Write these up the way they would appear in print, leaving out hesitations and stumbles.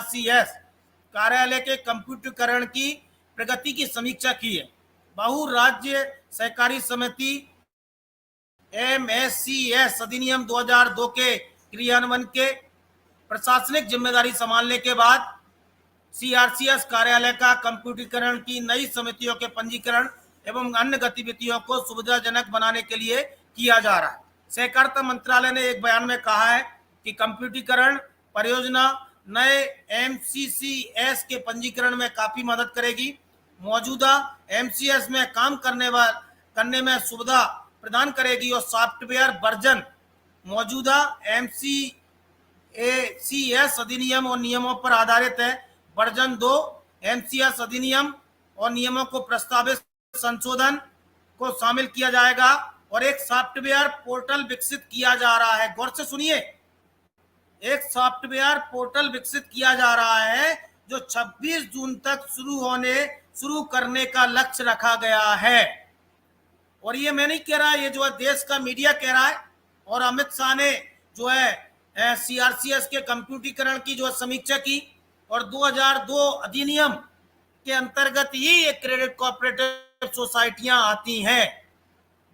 CRCS कार्यालय के कंप्यूटरीकरण की प्रगति की समीक्षा की है। बहु राज्य सहकारी समिति एमएससीएस अधिनियम 2002 के क्रियान्वयन के प्रशासनिक जिम्मेदारी संभालने के बाद सीआरसीएस कार्यालय का कंप्यूटरीकरण की नई समितियों के पंजीकरण एवं अन्य गतिविधियों को सुविधाजनक बनाने के लिए किया जा रहा है। सहकारिता मंत्रालय ने एक बयान में कहा है कि कंप्यूटरीकरण परियोजना नए एमसीसीएस के पंजीकरण में काफी मदद करेगी। मौजूदा एमसीएस में काम करने में सुविधा प्रदान करेगी और सॉफ्टवेयर वर्जन मौजूदा एमसीएस अधिनियम और नियमों पर आधारित है। वर्जन 2 एमसीएस अधिनियम और नियमों को प्रस्तावित संशोधन को शामिल किया जाएगा और एक सॉफ्टवेयर पोर्टल विकसित किया जा रहा है। गौर से सुनिए, एक सॉफ्टवेयर पोर्टल विकसित किया जा रहा है जो 26 जून तक शुरू करने का लक्ष्य रखा गया है। और ये मैं नहीं कह रहा, ये जो है देश का मीडिया कह रहा है। और अमित शाह ने जो है सीआरसीएस के कंप्यूटरीकरण की जो है समीक्षा की और 2002 अधिनियम के अंतर्गत ही ये क्रेडिट कोऑपरेटिव सोसाइटियां आती हैं।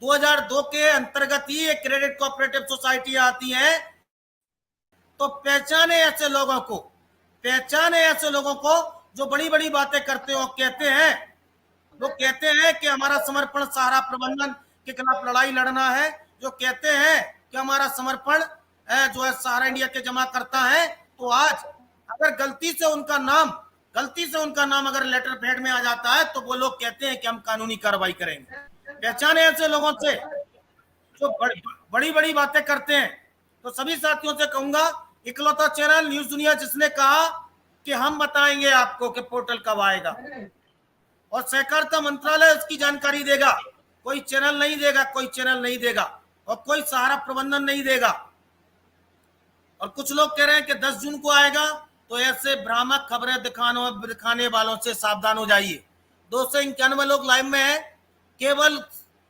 2002 के अंतर्गत ही ये क्रेडिट कोऑपरेटिव सोसाइटियां आती हैं। तो पहचाने ऐसे लोगों को जो बड़ी बड़ी बातें करते हो, कहते हैं कि हमारा समर्पण सहारा प्रबंधन के खिलाफ लड़ाई लड़ना है, जो कहते हैं कि हमारा समर्पण जो है सहारा इंडिया के जमा करता है। तो आज अगर गलती से उनका नाम अगर लेटर पैड में आ जाता है तो वो लोग कहते हैं कि हम कानूनी कार्रवाई करेंगे। पहचाने ऐसे लोगों से जो बड़ी बड़ी बातें करते हैं। तो सभी साथियों से कहूंगा, इकलौता चैनल न्यूज दुनिया जिसने कहा कि हम बताएंगे आपको कि पोर्टल कब आएगा और सहकारिता मंत्रालय उसकी जानकारी देगा, कोई चैनल नहीं देगा और कोई सहारा प्रबंधन नहीं देगा। और कुछ लोग कह रहे हैं कि 10 जून को आएगा, तो ऐसे भ्रामक खबरें दिखाने वालों से सावधान हो जाइए। 291 लोग लाइव में हैं। केवल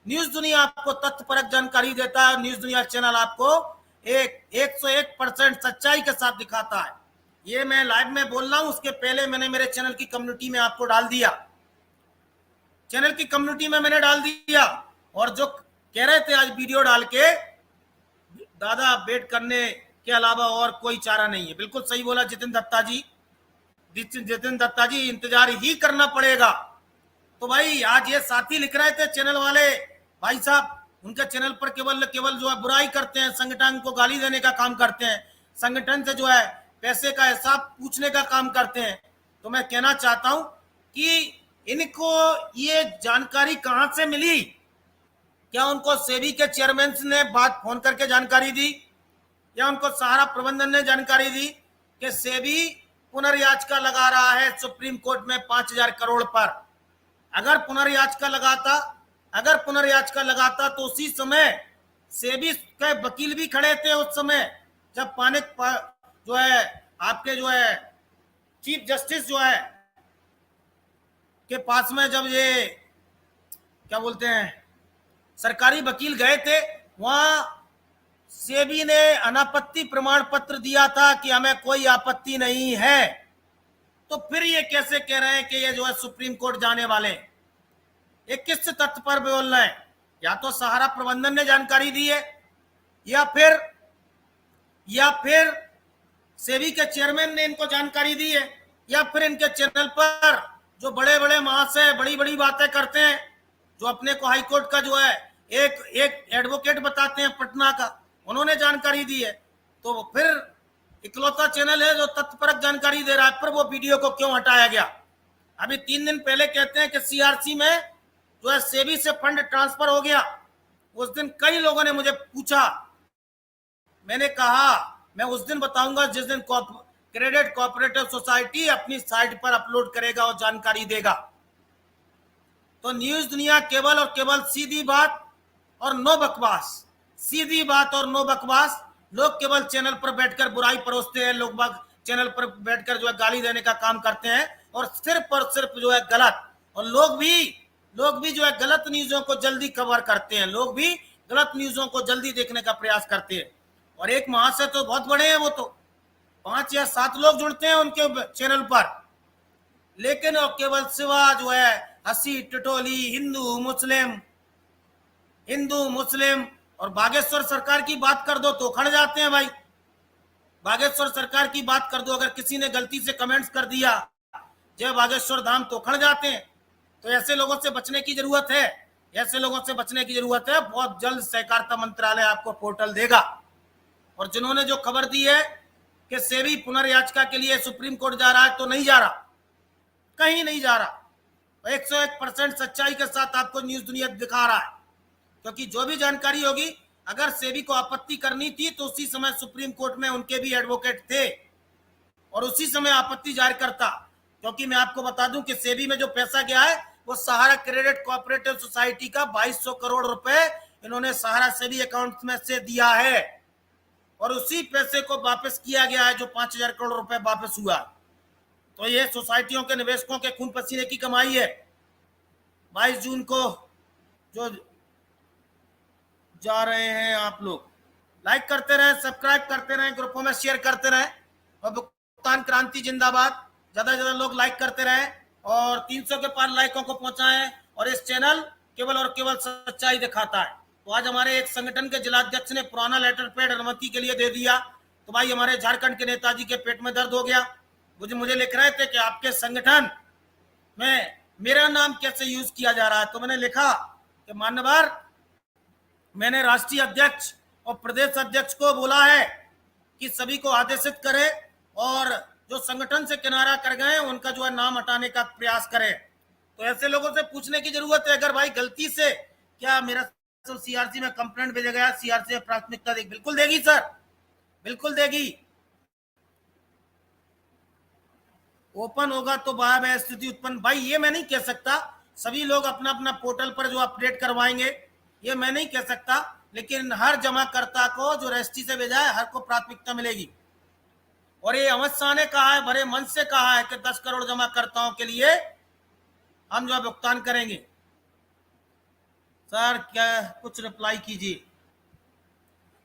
न्यूज दुनिया आपको तथ्यपरक जानकारी देता है। न्यूज दुनिया चैनल आपको 101% सच्चाई के साथ दिखाता है। ये मैं लाइव में बोल रहा हूं, उसके पहले मैंने मेरे चैनल की कम्युनिटी में आपको डाल दिया, मैंने डाल दिया। और जो कह रहे थे आज वीडियो डाल के दादा वेट करने के अलावा और कोई चारा नहीं है, बिल्कुल सही बोला जितिन दत्ता जी, इंतजार ही करना पड़ेगा। तो भाई आज ये साथी लिख रहे थे चैनल वाले भाई साहब, उनके चैनल पर केवल जो है बुराई करते हैं, संगठन को गाली देने का काम करते हैं, संगठन से जो है पैसे का हिसाब पूछने का काम करते हैं। तो मैं कहना चाहता हूं कि इनको ये जानकारी कहां से मिली? क्या उनको सेबी के चेयरमैन ने बात फोन करके जानकारी दी या उनको सहारा प्रबंधन ने जानकारी दी कि सेबी पुनर्याचिका लगा रहा है सुप्रीम कोर्ट में 5,000 करोड़ पर? अगर पुनर्याचिका लगाता तो उसी समय सेबी के वकील भी खड़े थे उस समय, जब जो है आपके जो है चीफ जस्टिस जो है के पास में जब ये क्या बोलते हैं सरकारी वकील गए थे, वहां सेबी ने अनापत्ति प्रमाण पत्र दिया था कि हमें कोई आपत्ति नहीं है। तो फिर ये कैसे कह रहे हैं कि ये जो है सुप्रीम कोर्ट जाने वाले? ये किस तथ्य पर बोल रहे हैं? या तो सहारा प्रबंधन ने जानकारी दी है या फिर सेबी के चेयरमैन ने इनको जानकारी दी है, या फिर इनके चैनल पर जो बड़े बड़े महाशय बड़ी बड़ी बातें करते हैं, जो अपने को हाईकोर्ट का जो है एक एडवोकेट बताते हैं पटना का, उन्होंने जानकारी दी है। तो फिर इकलौता चैनल है जो तथ्यपरक जानकारी दे रहा है, पर वो वीडियो को क्यों हटाया गया? अभी 3 दिन पहले कहते हैं कि सीआरसी में जो है सेबी से फंड ट्रांसफर हो गया। उस दिन कई लोगों ने मुझे पूछा, मैंने कहा मैं उस दिन बताऊंगा जिस दिन क्रेडिट कोऑपरेटिव सोसाइटी अपनी साइट पर अपलोड करेगा और जानकारी देगा। तो न्यूज दुनिया केवल और केवल सीधी बात और नो बकवास, लोग केवल चैनल पर बैठकर बुराई परोसते हैं, लोग बाग चैनल पर बैठकर जो है गाली देने का काम करते हैं और सिर्फ जो है गलत, और लोग भी जो है गलत न्यूज़ों को जल्दी कवर करते हैं, लोग भी गलत न्यूज़ों को जल्दी देखने का प्रयास करते हैं। और एक महाशय तो बहुत बड़े हैं, वो तो 5 या 7 लोग जुड़ते हैं उनके चैनल पर, लेकिन वो केवल सिवा जो है हंसी टिटोली, हिंदू मुस्लिम और बागेश्वर सरकार की बात कर दो तो खड़ जाते हैं भाई। बागेश्वर सरकार की बात कर दो, अगर किसी ने गलती से कमेंट्स कर दिया जय बागेश्वर धाम तो खड़ जाते हैं। तो ऐसे लोगों से बचने की जरूरत है, ऐसे लोगों से बचने की जरूरत है। बहुत जल्द सहकारिता मंत्रालय आपको पोर्टल देगा। और जिन्होंने जो खबर दी है कि सेबी पुनर्याचिका के लिए सुप्रीम कोर्ट जा रहा है, तो नहीं जा रहा, कहीं नहीं जा रहा। 101% सच्चाई के साथ आपको न्यूज दुनिया दिखा रहा है, क्योंकि जो भी जानकारी होगी, अगर सेबी को आपत्ति करनी थी तो उसी समय सुप्रीम कोर्ट में उनके भी एडवोकेट थे और उसी समय आपत्ति जाहिर करता। क्योंकि मैं आपको बता दूं कि सेबी में जो पैसा गया है वो सहारा क्रेडिट कोऑपरेटिव सोसाइटी का 2200 करोड़ रुपए इन्होंने सहारा सेबी अकाउंट में से दिया है और उसी पैसे को वापस किया गया है जो 5000 करोड़ रुपए वापस हुआ। तो ये सोसाइटियों के निवेशकों के खून पसीने की कमाई है। 22 जून को जो जा रहे हैं आप लोग, लाइक करते रहे, सब्सक्राइब करते रहे, ग्रुपों में शेयर करते रहे और भुगतान क्रांति जिंदाबाद। ज्यादा से ज्यादा लोग लाइक करते रहे और 300 के पार लाइकों को पहुंचाएं। और इस चैनल केवल और केवल सच्चाई दिखाता है। तो आज हमारे एक संगठन के जिलाध्यक्ष ने पुराना लेटर पैड अनुमति के लिए दे दिया, तो भाई हमारे झारखंड के नेताजी के पेट में दर्द हो गया। मुझे लिख रहे थे कि आपके संगठन में मेरा नाम कैसे यूज किया जा रहा है। तो मैंने लिखा कि मान्यवर, मैंने राष्ट्रीय अध्यक्ष और प्रदेश अध्यक्ष को बोला है कि सभी को आदेशित करें और जो संगठन से किनारा कर गए उनका जो है नाम हटाने का प्रयास करें। तो ऐसे लोगों से पूछने की जरूरत है, अगर भाई गलती से क्या मेरा सीआरसी में कंप्लेंट भेजा गया, सीआरसी में प्राथमिकता देगी? बिल्कुल देगी सर, बिल्कुल देगी। ओपन होगा तो बाहर में स्थिति उत्पन्न, भाई ये मैं नहीं कह सकता। सभी लोग अपना अपना पोर्टल पर जो अपडेट करवाएंगे ये मैं नहीं कह सकता, लेकिन हर जमाकर्ता को जो रजिस्ट्री से भेजा है हर को प्राथमिकता मिलेगी। और ये अमित शाह ने कहा है, बड़े मन से कहा है कि 10 करोड़ जमाकर्ताओं के लिए हम जो भुगतान करेंगे। सर क्या कुछ रिप्लाई कीजिए,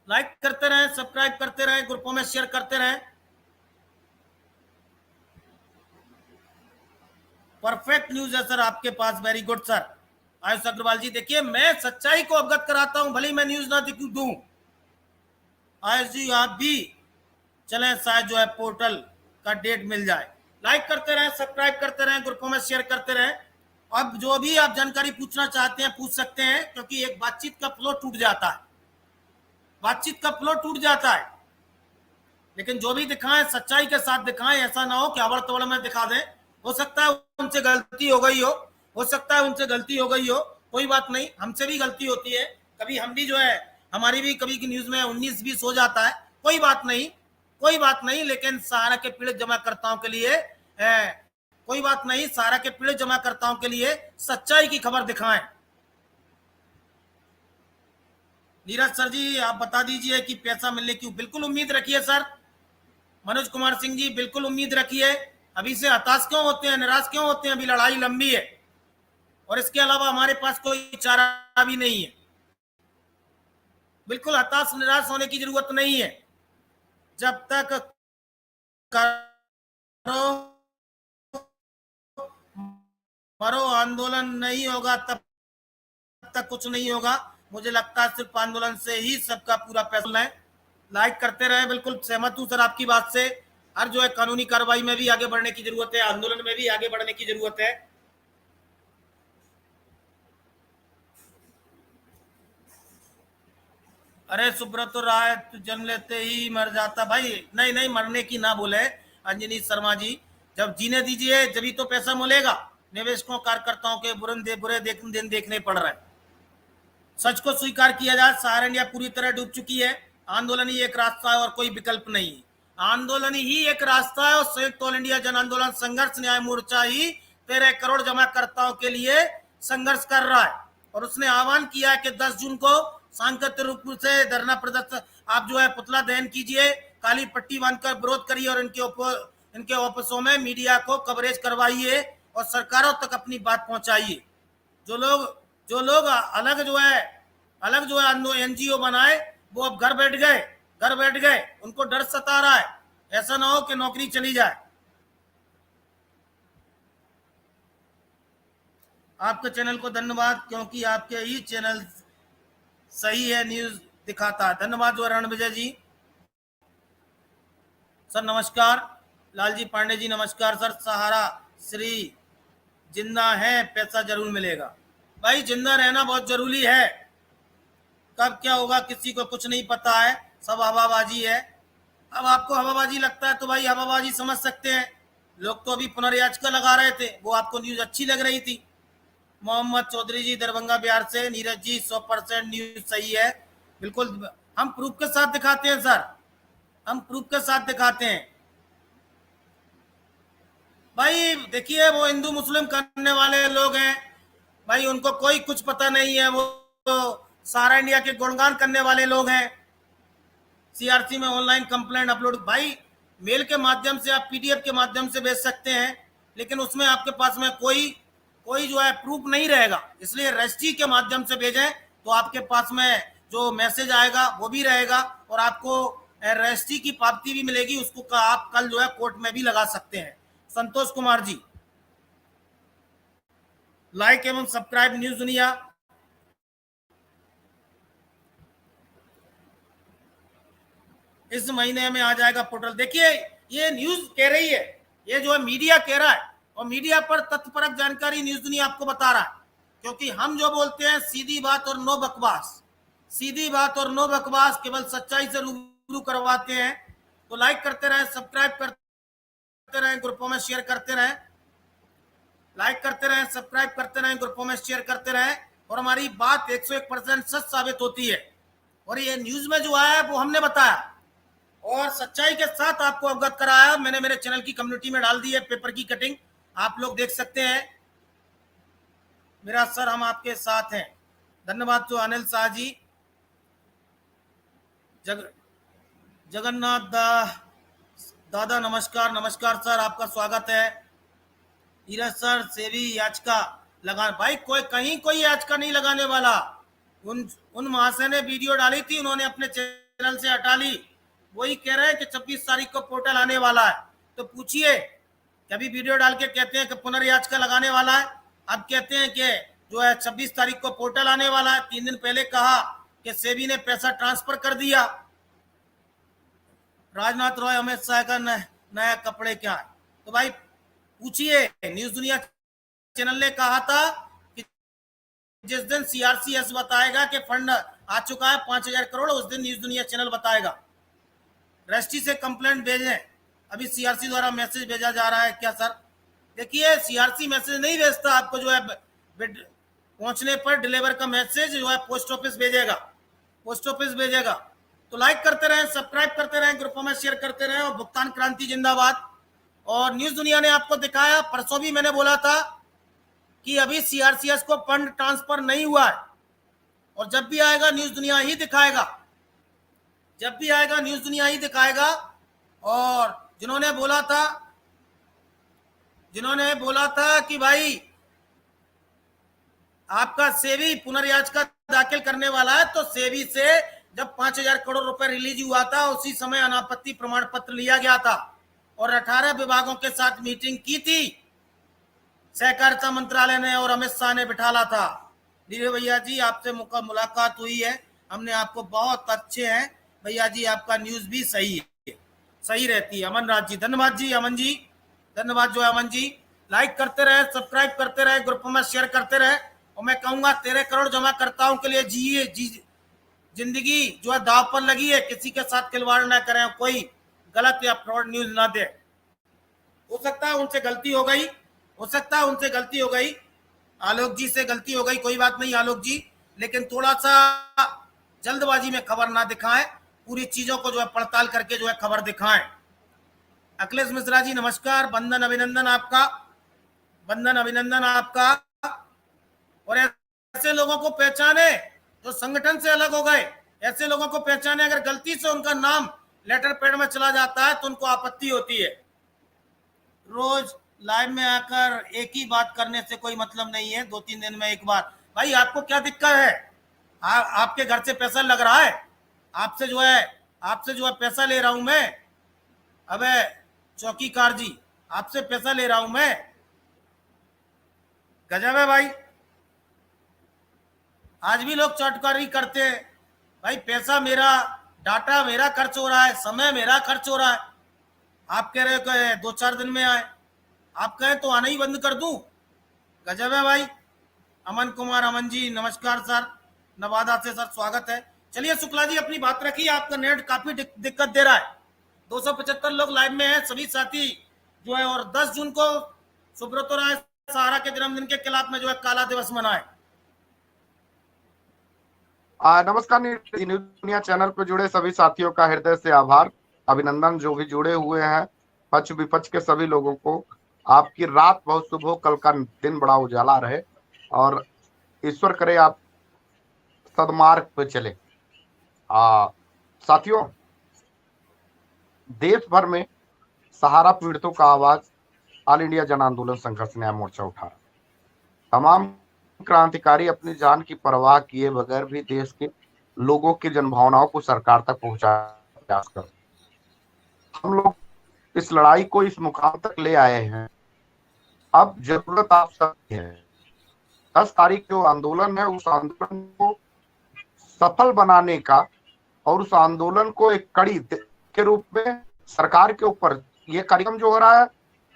लाइक करते रहें, सब्सक्राइब करते रहें, ग्रुपों में शेयर करते रहें। परफेक्ट न्यूज है सर आपके पास, very good sir. Ayush Agrawal ji, देखिए मैं सच्चाई को अवगत कराता हूं, भले मैं न्यूज ना दूं। आयुष जी आप भी चलें, शायद जो है पोर्टल का डेट मिल जाए। लाइक करते रहें, सब्सक्राइब करते रहें, ग्रुपों में शेयर करते रहें। अब जो भी आप जानकारी पूछना चाहते हैं पूछ सकते हैं, क्योंकि एक बातचीत का फ्लो टूट जाता है, बातचीत का फ्लो टूट जाता है। लेकिन जो भी दिखाएं सच्चाई के साथ दिखाएं, ऐसा ना हो कि अवड़ तवड़ में दिखा दें। हो सकता है उनसे गलती हो गई हो सकता है उनसे गलती हो गई हो, कोई बात नहीं, हमसे भी गलती होती है। कभी हम भी जो है, हमारी भी कभी की न्यूज में 19-20 हो जाता है, कोई बात नहीं, कोई बात नहीं। लेकिन सहारा के पीड़ित जमाकर्ताओं के लिए कोई बात नहीं, सहारा के पीड़ित जमाकर्ताओं के लिए सच्चाई की खबर दिखाएं। नीरज सर जी आप बता दीजिए कि पैसा मिलने की बिल्कुल उम्मीद रखिए सर। मनोज कुमार सिंह जी बिल्कुल उम्मीद रखिए, अभी से हताश क्यों होते हैं, निराश क्यों होते हैं? अभी लड़ाई लंबी है और इसके अलावा हमारे पास कोई चारा भी नहीं है। बिल्कुल हताश निराश होने की जरूरत नहीं है। जब तक करो मरो आंदोलन नहीं होगा तब तक कुछ नहीं होगा। मुझे लगता है सिर्फ आंदोलन से ही सबका पूरा फैसला है। लाइक करते रहे, बिल्कुल सहमत हूं सर आपकी बात से। हर जो है कानूनी कार्रवाई में भी आगे बढ़ने की जरूरत है, आंदोलन में भी आगे बढ़ने की जरूरत है। अरे सुब्रत राय जन्म लेते ही मर जाता, भाई नहीं नहीं, मरने की ना बोले अंजनी शर्मा जी, जब जीने दीजिए जब तो पैसा मिलेगा। निवेशकों कार्यकर्ताओं के बुरे दिन देखने पड़ रहे हैं। सच को स्वीकार किया जाए, सहारा इंडिया पूरी तरह डूब चुकी है। आंदोलन ही एक रास्ता है और कोई विकल्प नहीं है। आंदोलन ही एक रास्ता है और संयुक्त ऑल इंडिया जन आंदोलन संघर्ष न्याय मोर्चा ही 13 करोड़ जमाकर्ताओं के लिए संघर्ष कर रहा है। और उसने आह्वान किया है कि 10 जून को सांकेतिक रूप से धरना प्रदर्शन, आप जो है पुतला दहन कीजिए, काली पट्टी बांधकर विरोध करिए और इनके ऑफिसों में मीडिया को कवरेज करवाइए और सरकारों तक अपनी बात पहुंचाइए। जो लोग अलग जो है एनजीओ बनाए, वो अब घर बैठ गए, उनको डर सता रहा है। ऐसा ना हो कि नौकरी चली जाए। आपके चैनल को धन्यवाद, क्योंकि आपके ही चैनल सही है, न्यूज दिखाता है। धन्यवाद जो रणविजय जी। सर नमस्कार। लालजी पांडे जी नमस्कार सर। सहारा श्री जिंदा है, पैसा जरूर मिलेगा। भाई जिंदा रहना बहुत जरूरी है, कब क्या होगा किसी को कुछ नहीं पता है, सब हवाबाजी है। अब आपको हवाबाजी लगता है तो भाई हवाबाजी समझ सकते हैं। लोग तो अभी पुनर्याचिका लगा रहे थे, वो आपको न्यूज अच्छी लग रही थी। मोहम्मद चौधरी जी दरभंगा बिहार से, नीरज जी 100% न्यूज सही है। बिल्कुल हम प्रूफ के साथ दिखाते हैं सर, हम प्रूफ के साथ दिखाते हैं। भाई देखिए वो हिंदू मुस्लिम करने वाले लोग हैं भाई, उनको कोई कुछ पता नहीं है। वो सारा इंडिया के गुणगान करने वाले लोग हैं। सीआरसी में ऑनलाइन कंप्लेंट अपलोड, भाई मेल के माध्यम से आप पीडीएफ के माध्यम से भेज सकते हैं, लेकिन उसमें आपके पास में कोई कोई जो है प्रूफ नहीं रहेगा। इसलिए रजिस्ट्री के माध्यम से भेजें तो आपके पास में जो मैसेज आएगा वो भी रहेगा, और आपको रजिस्ट्री की पावती भी मिलेगी। उसको आप कल जो है कोर्ट में भी लगा सकते हैं। संतोष कुमार जी, लाइक एवं सब्सक्राइब न्यूज दुनिया। इस महीने में आ जाएगा पोर्टल। देखिए ये न्यूज कह रही है, ये जो है मीडिया कह रहा है, और मीडिया पर तथ्यपरक जानकारी न्यूज दुनिया आपको बता रहा है। क्योंकि हम जो बोलते हैं सीधी बात और नो बकवास, सीधी बात और नो बकवास, केवल सच्चाई से रूबरू करवाते हैं। तो लाइक करते रहें, सब्सक्राइब करते रहें, ग्रुपों में शेयर करते रहें। लाइक करते रहें, सब्सक्राइब करते रहें, ग्रुपों में शेयर करते रहें, और हमारी बात 101% सच साबित होती है। और ये न्यूज में जो आया है वो हमने बताया और सच्चाई के साथ आपको अवगत कराया। मैंने मेरे चैनल की कम्युनिटी में डाल दी है पेपर की कटिंग, आप लोग देख सकते हैं। मेरा सर हम आपके साथ हैं। धन्यवाद तो अनिल शाह जी। जगन्नाथ दादा नमस्कार। नमस्कार सर, आपका स्वागत है। नीरज सर से भी याचिका लगा, भाई कोई कहीं कोई याचिका नहीं लगाने वाला। उन महाशय ने वीडियो डाली थी, उन्होंने अपने चैनल से हटा ली। वही कह रहे हैं कि 26 तारीख को पोर्टल आने वाला है। तो पूछिए, कभी वीडियो डाल के कहते हैं कि पुनर्याचिका लगाने वाला है, अब कहते हैं कि जो है 26 तारीख को पोर्टल आने वाला है। 3 दिन पहले कहा कि सेबी ने पैसा ट्रांसफर कर दिया। राजनाथ रॉय अमित शाह का नया कपड़े क्या है? तो भाई पूछिए, न्यूज दुनिया चैनल ने कहा था कि जिस दिन सीआरसीएस बताएगा कि फंड आ चुका है 5,000 करोड़, उस दिन न्यूज दुनिया चैनल बताएगा। रजिस्ट्री से कंप्लेंट भेजें। अभी सीआरसी द्वारा मैसेज भेजा जा रहा है क्या सर? देखिए सीआरसी मैसेज नहीं भेजता आपको, जो है पहुंचने पर डिलीवर का मैसेज जो है पोस्ट ऑफिस भेजेगा, पोस्ट ऑफिस भेजेगा। तो लाइक करते रहें, सब्सक्राइब करते रहें, ग्रुपों में शेयर करते रहें, और भुगतान क्रांति जिंदाबाद। और न्यूज दुनिया ने आपको दिखाया, परसों भी मैंने बोला था कि अभी सीआरसीएस को फंड ट्रांसफर नहीं हुआ है, और जब भी आएगा न्यूज दुनिया ही दिखाएगा, जब भी आएगा न्यूज दुनिया ही दिखाएगा। और जिन्होंने बोला था कि भाई आपका सेबी पुनर्याचिका दाखिल करने वाला है, तो सेबी से जब 5,000 करोड़ रुपए रिलीज हुआ था, उसी समय अनापत्ति प्रमाण पत्र लिया गया था, और 18 विभागों के साथ मीटिंग की थी सहकारिता मंत्रालय ने, और अमित शाह ने बिठाला था। धीरे भैया जी आपसे मुलाकात हुई है, हमने आपको बहुत अच्छे हैं भैया जी, आपका न्यूज भी सही है, सही रहती है। अमन राज जी धन्यवाद जी, अमन जी धन्यवाद जो है अमन जी। लाइक करते रहे, सब्सक्राइब करते रहे, ग्रुपों में शेयर करते रहे। और मैं कहूंगा 13 करोड़ जमाकर्ताओं के लिए जिंदगी जो है दाव पर लगी है, किसी के साथ खिलवाड़ ना करें, कोई गलत या फ्रॉड न्यूज ना दे। हो सकता है उनसे गलती हो गई, हो सकता है उनसे गलती हो गई, आलोक जी से गलती हो गई, कोई बात नहीं आलोक जी, लेकिन थोड़ा सा जल्दबाजी में खबर ना दिखाएं, पूरी चीजों को जो है पड़ताल करके जो है खबर दिखाएं। अखिलेश मिश्रा जी नमस्कार, बंधन अभिनंदन आपका, बंधन अभिनंदन आपका। और ऐसे लोगों को पहचाने जो संगठन से अलग हो गए, ऐसे लोगों को पहचाने। अगर गलती से उनका नाम लेटर पैड में चला जाता है तो उनको आपत्ति होती है। रोज लाइव में आकर एक ही बात करने से कोई मतलब नहीं है, 2-3 दिन में एक बार। भाई आपको क्या दिक्कत है? आपके घर से पैसा लग रहा है, आपसे जो है पैसा ले रहा हूं मैं, अबे चौकीकार जी, आपसे पैसा ले रहा हूं मैं? गजब है भाई, आज भी लोग चौटकारी करते हैं। भाई पैसा मेरा, डाटा मेरा खर्च हो रहा है, समय मेरा खर्च हो रहा है। आप कह रहे हो कि 2-4 दिन में आए, आप कहें तो आना ही बंद कर दूं? गजब है भाई। अमन कुमार, अमन जी नमस्कार सर, नवादा से सर स्वागत है। चलिए शुक्ला जी अपनी बात रखिए, आपका नेट काफी दिक्कत दे रहा है। 275 लोग लाइव में हैं, सभी साथी जो है। और 10 जून को सुब्रतो राय सहारा के जन्मदिन के खिलाफ में जो है काला दिवस मनाए। नमस्कार। न्यूज दुनिया चैनल पर जुड़े सभी साथियों का हृदय से आभार, अभिनंदन। जो भी जुड़े हुए हैं, पक्ष विपक्ष के सभी लोगों को, आपकी रात बहुत शुभ हो, कल का दिन बड़ा उजाला रहे और ईश्वर करे आप सदमार्ग पे चले। साथियों, देश भर में सहारा पीड़ितों का आवाज ऑल इंडिया जन आंदोलन संघर्ष न्याय मोर्चा उठा रहा। तमाम क्रांतिकारी अपनी जान की परवाह किए बगैर भी देश के लोगों की जनभावनाओं को सरकार तक पहुंचाने का प्रयास कर। हम लोग इस लड़ाई को इस मुकाम तक ले आए हैं। अब जरूरत आप सबकी है। 10 तारीख जो आंदोलन है, उस आंदोलन को सफल बनाने का और उस आंदोलन को एक कड़ी के रूप में सरकार के ऊपर ये कार्यक्रम जो हो रहा है,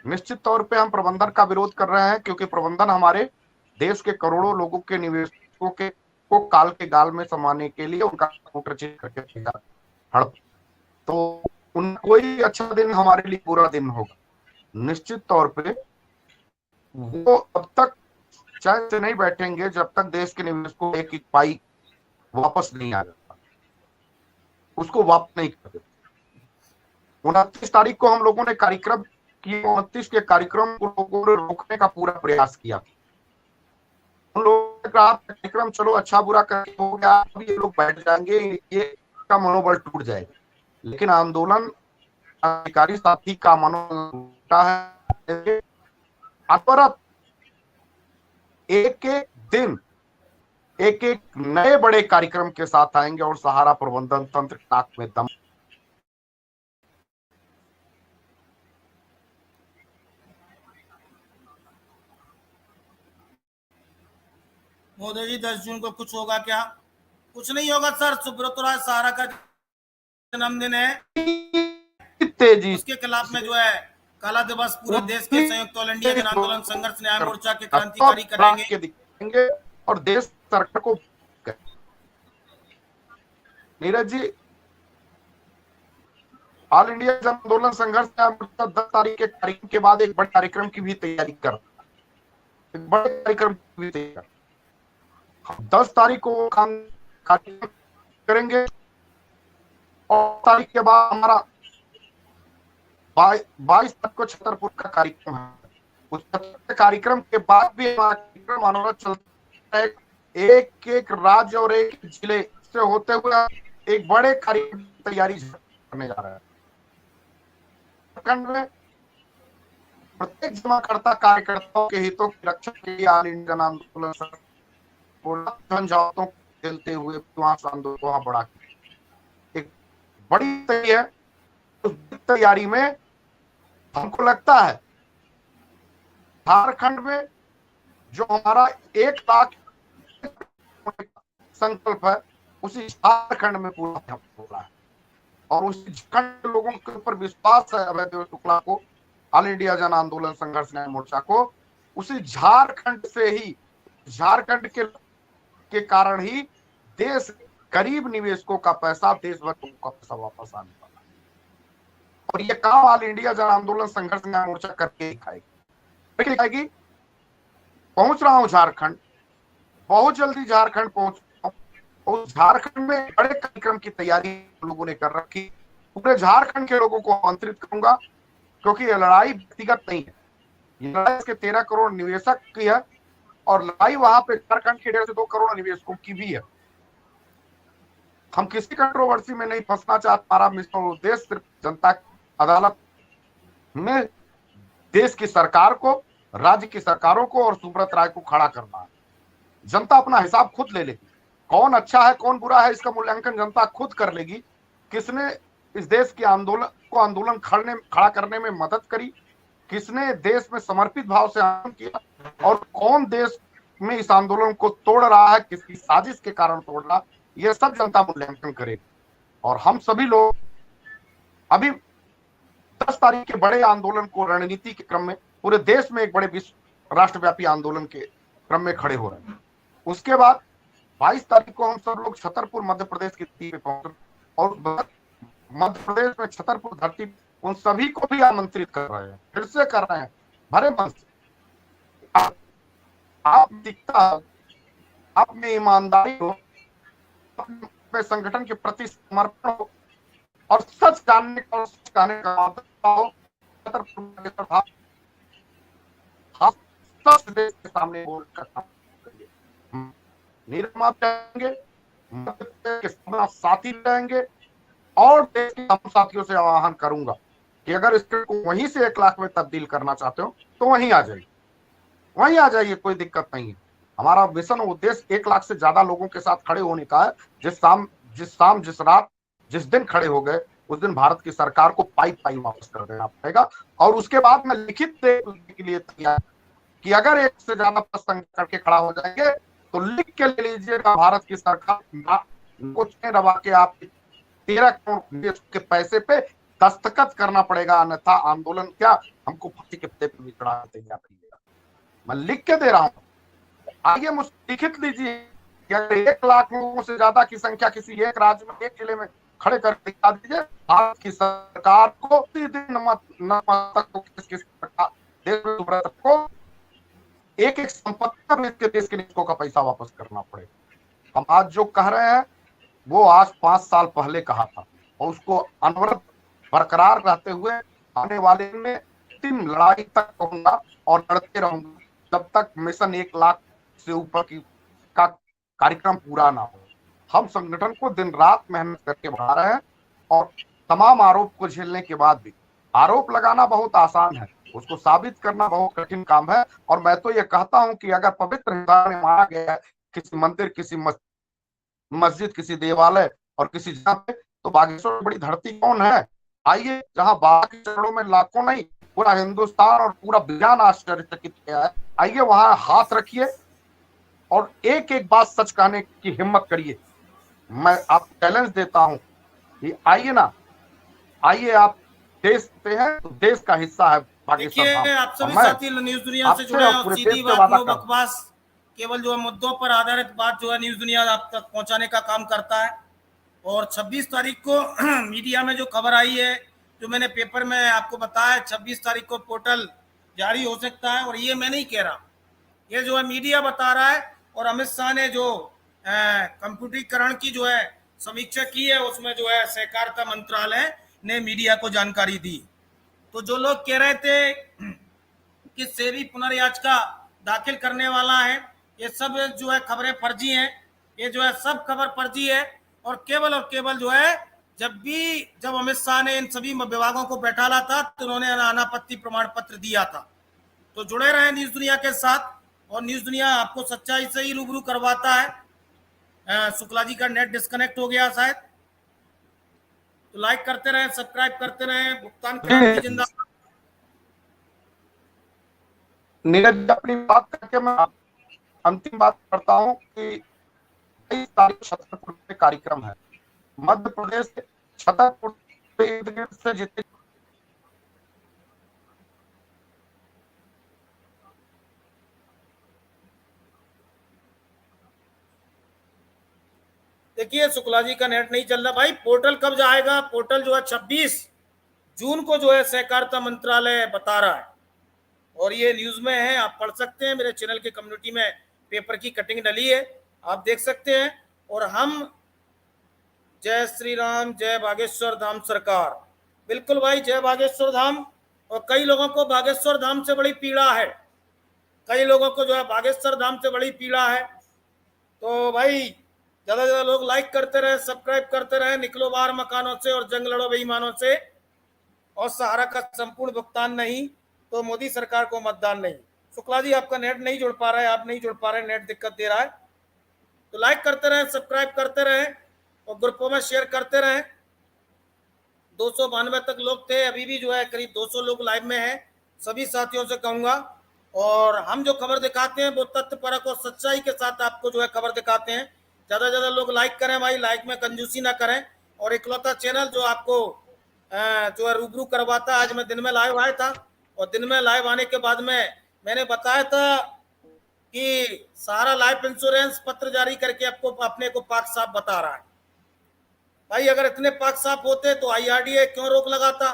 निश्चित तौर पे हम प्रबंधन का विरोध कर रहे हैं, क्योंकि प्रबंधन हमारे देश के करोड़ों लोगों के निवेशकों के को काल के गाल में समाने के लिए उनका कूटरचित करके हड़प, तो उन कोई अच्छा दिन हमारे लिए बुरा दिन होगा। निश्चित तौर पे वो अब तक चैन से नहीं बैठेंगे जब तक देश के निवेशकों को एक पाई वापस नहीं आ जाता, उसको वापस नहीं करते। 29 तारीख को हम लोगों ने कार्यक्रम किए, 29 के कार्यक्रम को लोगों ने रोकने का पूरा प्रयास किया। उन लोगों ने कहा कार्यक्रम चलो अच्छा बुरा करके हो गया, अभी ये लोग बैठ जाएंगे, ये का मनोबल टूट जाएगा। लेकिन आंदोलन अधिकारी साथी का मनोबल है। अनवरत एक एक दिन एक एक नए बड़े कार्यक्रम के साथ आएंगे और सहारा प्रबंधन तंत्र नाक में दम। मोदी जी 10 जून को कुछ होगा क्या? कुछ नहीं होगा सर, सुब्रतो राय सहारा का जन्मदिन है, तेजी उसके खिलाफ में जो है काला दिवस पूरे देश के संयुक्त ऑल इंडिया जन आंदोलन संघर्ष न्याय मोर्चा के क्रांतिकारी करेंगे और देश सरकार को। नीरज जी, ऑल इंडिया जन आंदोलन संघर्ष न्याय मोर्चा 10 तारीख के कार्यक्रम के बाद एक बड़े कार्यक्रम की भी तैयारी कर, एक बड़े कार्यक्रम की भी तैयारी। 10 तारीख को कार्यक्रम करेंगे और तारीख के बाद हमारा 22 तक को छतरपुर का कार्यक्रम है। उस कार्यक्रम के बाद भी हमारा कार्यक्रम अनवरत चलता है। एक एक राज्य और एक जिले से होते हुए एक बड़े कार्यक्रम की तैयारी करने जा रहा है। में प्रत्येक जमाकर्ता कार्यकर्ताओं के हितों की रक्षा के लिए ऑल इंडिया जन आंदोलन समझौतों को झेलते हुए आंदोलन को बढ़ा एक बड़ी तैयारी है। उस तैयारी में हमको लगता है झारखंड में जो हमारा 1 लाख संकल्प है, उसी झारखंड में पूरा हो रहा है और उस झारखंड के लोगों के ऊपर विश्वास है अभय देव शुक्ला को, ऑल इंडिया जन आंदोलन संघर्ष न्याय मोर्चा को। उसी झारखंड से ही, झारखंड के कारण ही देश गरीब निवेशकों का पैसा, देश भर का पैसा वापस आने वाला है और ये काम ऑल इंडिया जन आंदोलन संघर्ष न्याय मोर्चा करके दिखाएगी। पहुंच रहा हूं झारखंड, बहुत जल्दी झारखंड पहुंच। उस झारखंड में बड़े कार्यक्रम की तैयारी लोगों ने कर रखी। पूरे झारखंड के लोगों को आमंत्रित करूंगा, क्योंकि ये लड़ाई व्यक्तिगत नहीं है, ये लड़ाई इसके 13 करोड़ निवेशक की है और लड़ाई वहां पे झारखंड के 1.5 से 2 करोड़ निवेशकों की भी है। हम किसी कंट्रोवर्सी में नहीं फंसना चाहते। हमारा मिशन उद्देश्य सिर्फ जनता अदालत में देश की सरकार को, राज्य की सरकारों को और सुब्रत राय को खड़ा करना है। जनता अपना हिसाब खुद ले लेगी, कौन अच्छा है कौन बुरा है इसका मूल्यांकन जनता खुद कर लेगी। किसने इस देश के आंदोलन खड़ा करने में मदद करी, किसने देश में समर्पित भाव से आंदोलन किया और कौन देश में इस आंदोलन को तोड़ रहा है, किसकी साजिश के कारण तोड़ रहा, यह सब जनता मूल्यांकन करेगी। और हम सभी लोग अभी 10 तारीख के बड़े आंदोलन को रणनीति के क्रम में पूरे देश में एक बड़े विश्व राष्ट्रव्यापी आंदोलन के क्रम में खड़े हो रहे हैं। उसके बाद 22 तारीख को हम सब लोग छतरपुर मध्य प्रदेश की धरती पे पहुंच और मध्य प्रदेश में छतरपुर धरती उन सभी को भी आमंत्रित कर रहे हैं, फिर से कर रहे हैं भरे मन से। आप दिखता, आप में ईमानदारी हो, अपने संगठन के प्रति समर्पण हो और सच जानने का और सच कहने का आदत हो, सच देश के सामने बोलकर रहेंगे, के साथी रहेंगे और देश के हम साथियों से आह्वान करूंगा कि अगर इसको वहीं से 1 लाख में तब्दील करना चाहते हो तो वहीं आ जाइए, वहीं आ जाइए, कोई दिक्कत नहीं है। हमारा मिशन उद्देश्य 1 लाख से ज्यादा लोगों के साथ खड़े होने का है। जिस रात जिस दिन खड़े हो गए उस दिन भारत की सरकार को पाई वापस कर देना पड़ेगा। और उसके बाद मैं लिखित देने के लिए तैयार कि अगर 1 से ज्यादा प्रश्न करके खड़ा हो जाएंगे तो लिख के ले लीजिएगा, भारत की सरकार कुछ नहीं दबा के आप 13 करोड़ के पैसे पे दस्तखत करना पड़ेगा, अन्यथा आंदोलन क्या हमको फांसी के पत्ते पे भी चढ़ा तैयार करिएगा। मैं लिख के दे रहा हूँ, आइए मुझसे लिखित लीजिए कि अगर 1 लाख लोगों से ज्यादा की संख्या किसी एक राज्य में, एक जिले में खड़े कर दिखा दीजिए, भारत की सरकार को एक संपत्ति देश के निवेशकों का पैसा वापस करना पड़ेगा। हम आज जो कह रहे हैं वो आज 5 साल पहले कहा था और उसको अनवरत बरकरार रहते हुए आने वाले में अंतिम लड़ाई तक कहूंगा और लड़ते रहूंगा जब तक मिशन 1 लाख से ऊपर का कार्यक्रम पूरा ना हो। हम संगठन को दिन रात मेहनत करके बढ़ा रहे हैं और तमाम आरोप को झेलने के बाद भी, आरोप लगाना बहुत आसान है, उसको साबित करना बहुत कठिन काम है। और मैं तो ये कहता हूं कि अगर पवित्र हिंसा में मारा गया है किसी मंदिर, किसी मस्जिद, किसी देवालय और किसी जगह पे, तो बागेश्वर बड़ी धरती कौन है? आइए, जहां बाबा के चरणों में लाखों नहीं पूरा हिंदुस्तान और पूरा विज्ञान आश्चर्यचकित किया है, आइए वहां हाथ रखिए और एक एक बात सच कहने की हिम्मत करिए। मैं आपको चैलेंज देता हूं कि आइए ना, आइए, आप देश पे हैं तो देश का हिस्सा है बागेश्वर। देखिए, आप सभी साथी न्यूज दुनिया से जुड़े और सीधी बात, नो बकवास, केवल जो मुद्दों पर आधारित बात जो है न्यूज दुनिया आप तक पहुंचाने का काम करता है। और 26 तारीख को मीडिया में जो खबर आई है, जो मैंने पेपर में आपको बताया, 26 तारीख को पोर्टल जारी हो सकता है। और ये मैं नहीं कह रहा, ये जो है मीडिया बता रहा है। और अमित शाह ने जो कंप्यूटरीकरण की जो है समीक्षा की है, उसमें जो है सहकारिता मंत्रालय ने मीडिया को जानकारी दी। तो जो लोग कह रहे थे कि सेबी पुनर्याचिका दाखिल करने वाला है, ये सब जो है खबरें फर्जी हैं, ये जो है सब खबर फर्जी है। और केवल जो है जब अमित शाह ने इन सभी विभागों को बैठाला था तो उन्होंने अनापत्ति प्रमाण पत्र दिया था। तो जुड़े रहे न्यूज दुनिया के साथ, और न्यूज दुनिया आपको सच्चाई से ही रूबरू करवाता है। शुक्ला जी का नेट डिस्कनेक्ट हो गया शायद, तो लाइक करते रहे, सब्सक्राइब करते रहे। भुगतान क्रांति जिंदाबाद। नीरज, अपनी बात करके मैं अंतिम बात करता हूं कि 23 तारीख छतरपुर में कार्यक्रम है, मध्य प्रदेश के छतरपुर से जितने देखिए, शुक्ला जी का नेट नहीं चल रहा भाई। पोर्टल कब जाएगा? पोर्टल जो है 26 जून को जो है सहकारिता मंत्रालय बता रहा है, और ये न्यूज में है, आप पढ़ सकते हैं। मेरे चैनल की कम्युनिटी में पेपर की कटिंग डली है, आप देख सकते हैं। और हम जय श्री राम, जय बागेश्वर धाम सरकार, बिल्कुल भाई, जय बागेश्वर धाम। और कई लोगों को बागेश्वर धाम से बड़ी पीड़ा है, कई लोगों को जो है बागेश्वर धाम से बड़ी पीड़ा है। तो भाई ज्यादा से ज्यादा लोग लाइक करते रहे, सब्सक्राइब करते रहे। निकलो बाहर मकानों से और जंग लड़ो बेईमानों से। और सहारा का संपूर्ण भुगतान नहीं तो मोदी सरकार को मतदान नहीं। शुक्ला जी, आपका नेट नहीं जुड़ पा रहा है, आप नहीं जुड़ पा रहे, नेट दिक्कत दे रहा है। तो लाइक करते रहे, सब्सक्राइब करते रहे और ग्रुपों में शेयर करते रहे। 292 तक लोग थे, अभी भी जो है करीब 200 लोग लाइव में हैं। सभी साथियों से कहूंगा, और हम जो खबर दिखाते हैं वो तथ्यपरक और सच्चाई के साथ आपको जो है खबर दिखाते हैं। ज्यादा ज्यादा लोग लाइक करें भाई, लाइक में कंजूसी ना करें। और इकलौता चैनल जो आपको जो है रूबरू करवाता। आज मैं दिन में लाइव आया था, और दिन में लाइव आने के बाद में मैंने बताया था कि सारा लाइफ इंश्योरेंस पत्र जारी करके आपको अपने को पाक साफ बता रहा है। भाई अगर इतने पाक साफ होते तो IRDA क्यों रोक लगाता?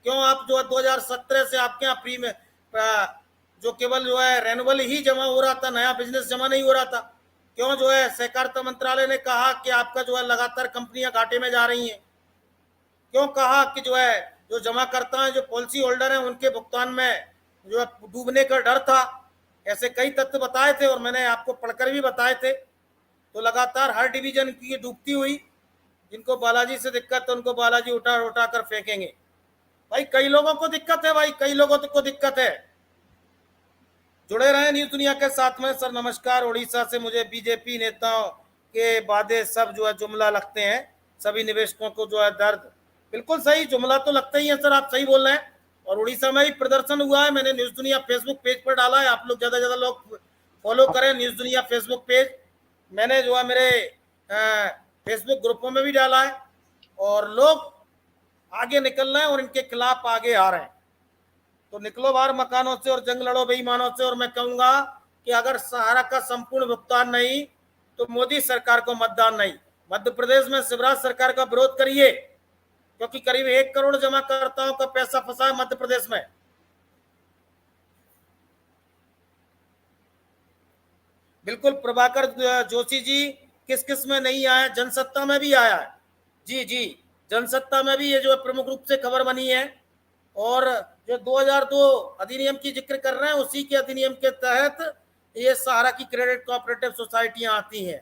क्यों आप जो है 2017 से आपके यहाँ फ्री में जो केवल जो है रेनुअल ही जमा हो रहा था, नया बिजनेस जमा नहीं हो रहा था? क्यों जो है सहकारिता मंत्रालय ने कहा कि आपका जो है लगातार कंपनियां घाटे में जा रही हैं? क्यों कहा कि जो है जो जमा करता है, जो पॉलिसी होल्डर है, उनके भुगतान में जो है डूबने का डर था? ऐसे कई तथ्य बताए थे और मैंने आपको पढ़कर भी बताए थे। तो लगातार हर डिवीजन की डूबती हुई। जिनको बालाजी से दिक्कत है उनको बालाजी उठा उठा कर फेंकेंगे। भाई कई लोगों को दिक्कत है, भाई कई लोगों को दिक्कत है। जुड़े रहे न्यूज दुनिया के साथ में। सर नमस्कार। उड़ीसा से मुझे बीजेपी नेताओं के वादे सब जो है जुमला लगते हैं, सभी निवेशकों को जो है दर्द। बिल्कुल सही, जुमला तो लगता ही है सर, आप सही बोल रहे हैं। और उड़ीसा में ही प्रदर्शन हुआ है, मैंने न्यूज दुनिया फेसबुक पेज पर डाला है। आप लोग ज्यादा ज्यादा लोग फॉलो करें न्यूज दुनिया फेसबुक पेज। मैंने जो है मेरे फेसबुक ग्रुपों में भी डाला है, और लोग आगे निकल रहे हैं और इनके खिलाफ आगे आ रहे हैं। तो निकलो बाहर मकानों से और जंग लड़ो बेईमानों से। और मैं कहूंगा कि अगर सहारा का संपूर्ण भुगतान नहीं तो मोदी सरकार को मतदान नहीं। मध्य प्रदेश में शिवराज सरकार का विरोध करिए, क्योंकि करीब 1 करोड़ जमाकर्ताओं का पैसा फंसा है मध्य प्रदेश में। बिल्कुल प्रभाकर जोशी जी, किस किस में नहीं आया? जनसत्ता में भी आया है। जी जी, जनसत्ता में भी ये जो प्रमुख रूप से खबर बनी है। और जो 2002 अधिनियम की जिक्र कर रहे हैं, उसी के अधिनियम के तहत ये सहारा की क्रेडिट कोऑपरेटिव सोसाइटियां आती हैं।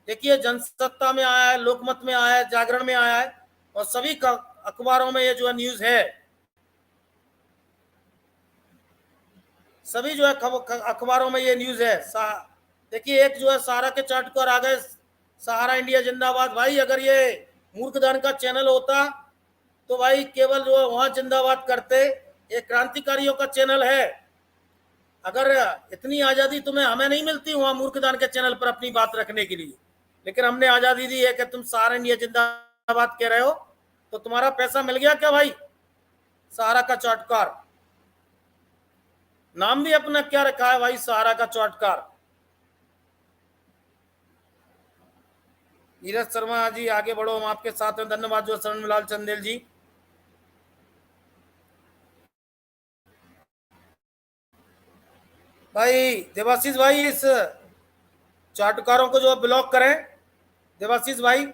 देखिए जनसत्ता में आया है, लोकमत में आया है, जागरण में आया है, और सभी अखबारों में ये जो है न्यूज है। सभी जो है अखबारों में ये न्यूज है। देखिए एक जो है सहारा के चार्ट पर आ गए, सहारा इंडिया जिंदाबाद। भाई अगर ये मूर्खदान का चैनल होता तो भाई केवल जो है वहां जिंदाबाद करते। ये क्रांतिकारियों का चैनल है। अगर इतनी आजादी तुम्हें हमें नहीं मिलती वहां मूर्खदान के चैनल पर अपनी बात रखने के लिए, लेकिन हमने आजादी दी है कि तुम सहारा इंडिया जिंदाबाद कह रहे हो, तो तुम्हारा पैसा मिल गया क्या भाई? सहारा का चौटकार नाम भी अपना क्या रखा है भाई, सहारा का चौटकार। नीरज शर्मा जी आगे बढ़ो, हम आपके साथ हैं। धन्यवाद जो शरणलाल चंदेल जी। भाई देवाशीष भाई, इस चाटुकारों को जो ब्लॉक करें। देवाशीष भाई,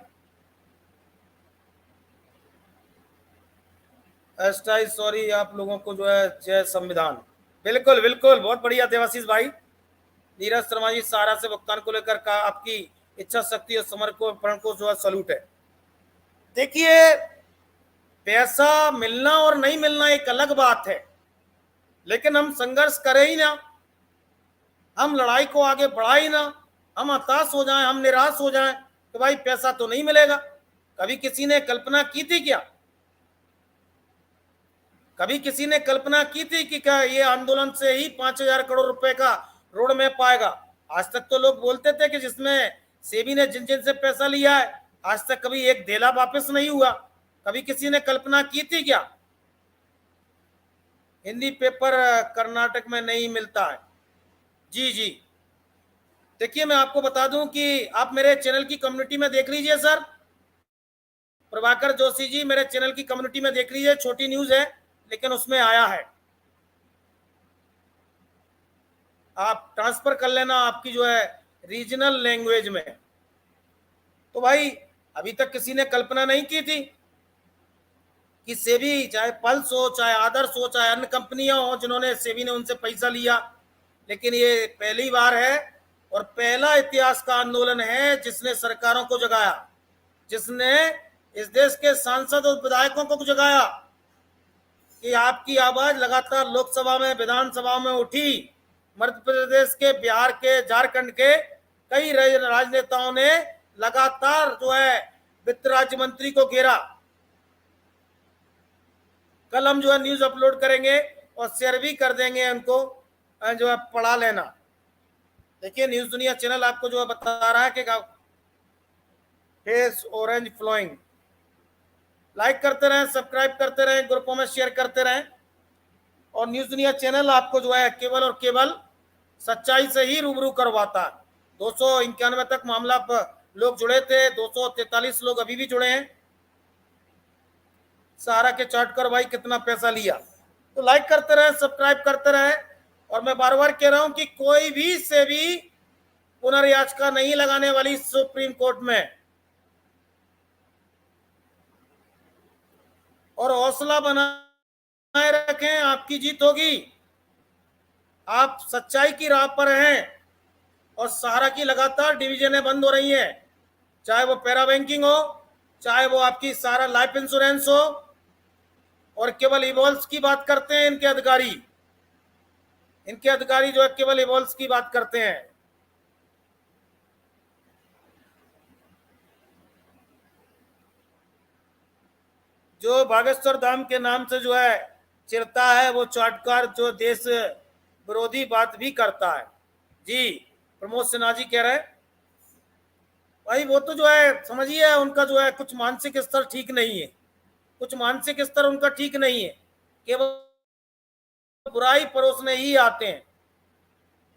सॉरी आप लोगों को जो है जय संविधान। बिल्कुल बिल्कुल, बहुत बढ़िया देवाशीष भाई। नीरज शर्मा जी, सहारा से भुगतान को लेकर का आपकी इच्छा शक्ति और समर्पण को जो है सलूट है। देखिए पैसा मिलना और नहीं मिलना एक अलग बात है, लेकिन हम संघर्ष करें ही ना, हम लड़ाई को आगे बढ़ा ही ना, हम हताश हो जाएं, हम निराश हो जाएं तो भाई पैसा तो नहीं मिलेगा। कभी किसी ने कल्पना की थी क्या? कभी किसी ने कल्पना की थी कि क्या ये आंदोलन से ही 5,000 करोड़ रुपए का रोड मैप आएगा? आज तक तो लोग बोलते थे कि जिसमें सेबी ने जिन जिन से पैसा लिया है, आज तक कभी एक देला वापस नहीं हुआ। कभी किसी ने कल्पना की थी क्या? हिंदी पेपर कर्नाटक में नहीं मिलता है। जी जी, देखिए मैं आपको बता दूं कि आप मेरे चैनल की कम्युनिटी में देख लीजिए सर। प्रभाकर जोशी जी, मेरे चैनल की कम्युनिटी में देख लीजिए। छोटी न्यूज है लेकिन उसमें आया है, आप ट्रांसफर कर लेना आपकी जो है रीजनल लैंग्वेज में। तो भाई अभी तक किसी ने कल्पना नहीं की थी कि सेबी, चाहे पल्स हो, चाहे आदर्श हो, चाहे अन्य कंपनियां हो जिन्होंने सेबी ने उनसे पैसा लिया, लेकिन ये पहली बार है और पहला इतिहास का आंदोलन है जिसने सरकारों को जगाया, जिसने इस देश के सांसद और विधायकों को जगाया कि आपकी आवाज लगातार लोकसभा में, विधानसभा में उठी। मध्य प्रदेश के, बिहार के, झारखंड के कई राजनेताओं ने लगातार जो है वित्त राज्य मंत्री को घेरा, कल हम जो है न्यूज अपलोड करेंगे और शेयर भी कर देंगे, उनको जो है पढ़ा लेना। देखिए न्यूज दुनिया चैनल आपको जो है बता रहा है कि फेस ऑरेंज फ्लोइंग। लाइक करते रहें, सब्सक्राइब करते रहें, ग्रुपों में शेयर करते रहें। और न्यूज दुनिया चैनल आपको जो है केवल और केवल सच्चाई से ही रूबरू करवाता है। 291 तक मामला पर लोग जुड़े थे, 243 लोग अभी भी जुड़े हैं। सहारा के चार्ट कर भाई कितना पैसा लिया। तो लाइक करते रहे, सब्सक्राइब करते रहे। और मैं बार बार कह रहा हूं कि कोई भी से भी पुनर्याचिका नहीं लगाने वाली सुप्रीम कोर्ट में। और हौसला बनाए रखें, आपकी जीत होगी। आप सच्चाई की राह पर हैं और सहारा की लगातार डिवीजनें बंद हो रही हैं, चाहे वो पैरा बैंकिंग हो, चाहे वो आपकी सहारा लाइफ इंश्योरेंस हो। और केवल इवॉल्व्स की बात करते हैं इनके अधिकारी जो है केवल इवॉल्व्स की बात करते हैं। जो बागेश्वर धाम के नाम से जो है चिरता है, वो चाटकार जो देश विरोधी बात भी करता है। जी प्रमोद सिन्हा जी कह रहे हैं भाई, वो तो जो है समझिए उनका जो है कुछ मानसिक स्तर ठीक नहीं है, कुछ मानसिक स्तर उनका ठीक नहीं है, केवल बुराई परोसने ही आते हैं।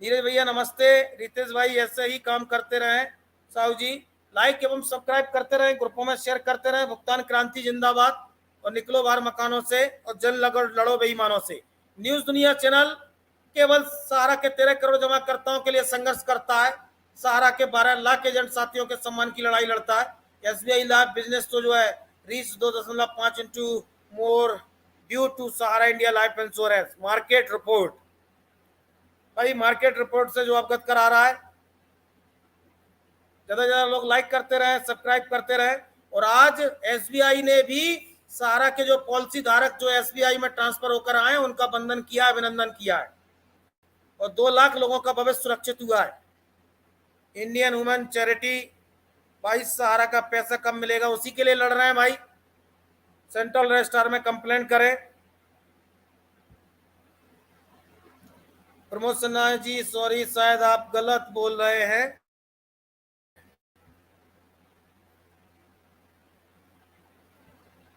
नीरज भैया नमस्ते। रितेश भाई ऐसे ही काम करते रहें। साहू जी लाइक एवं सब्सक्राइब करते रहें, ग्रुपों में शेयर करते रहें। भुगतान क्रांति जिंदाबाद। और निकलो बाहर मकानों से और जन लड़ो बेईमानों से। न्यूज दुनिया चैनल केवल सहारा के 13 करोड़ जमाकर्ताओं के लिए संघर्ष करता है। सहारा के 12 लाख एजेंट साथियों के सम्मान की लड़ाई लड़ता है। एसबीआई लाइफ बिजनेस तो जो है reach 2.5 into more due to Sahara India life insurance market report. भाई मार्केट रिपोर्ट से जो अवगत करा रहा है, ज्यादा से ज्यादा लोग लाइक करते रहे, सब्सक्राइब करते रहे। और आज एसबीआई ने भी सहारा के जो पॉलिसी धारक जो एसबीआई में ट्रांसफर होकर आए उनका वंदन किया, अभिनंदन किया है। और 2 लाख लोगों का भविष्य सुरक्षित हुआ है। इंडियन वुमेन चैरिटी भाई सहारा का पैसा कब मिलेगा उसी के लिए लड़ रहे हैं भाई। सेंट्रल रजिस्ट्रार में कंप्लेंट करें। प्रमोद सिन्हा जी सॉरी, शायद आप गलत बोल रहे हैं।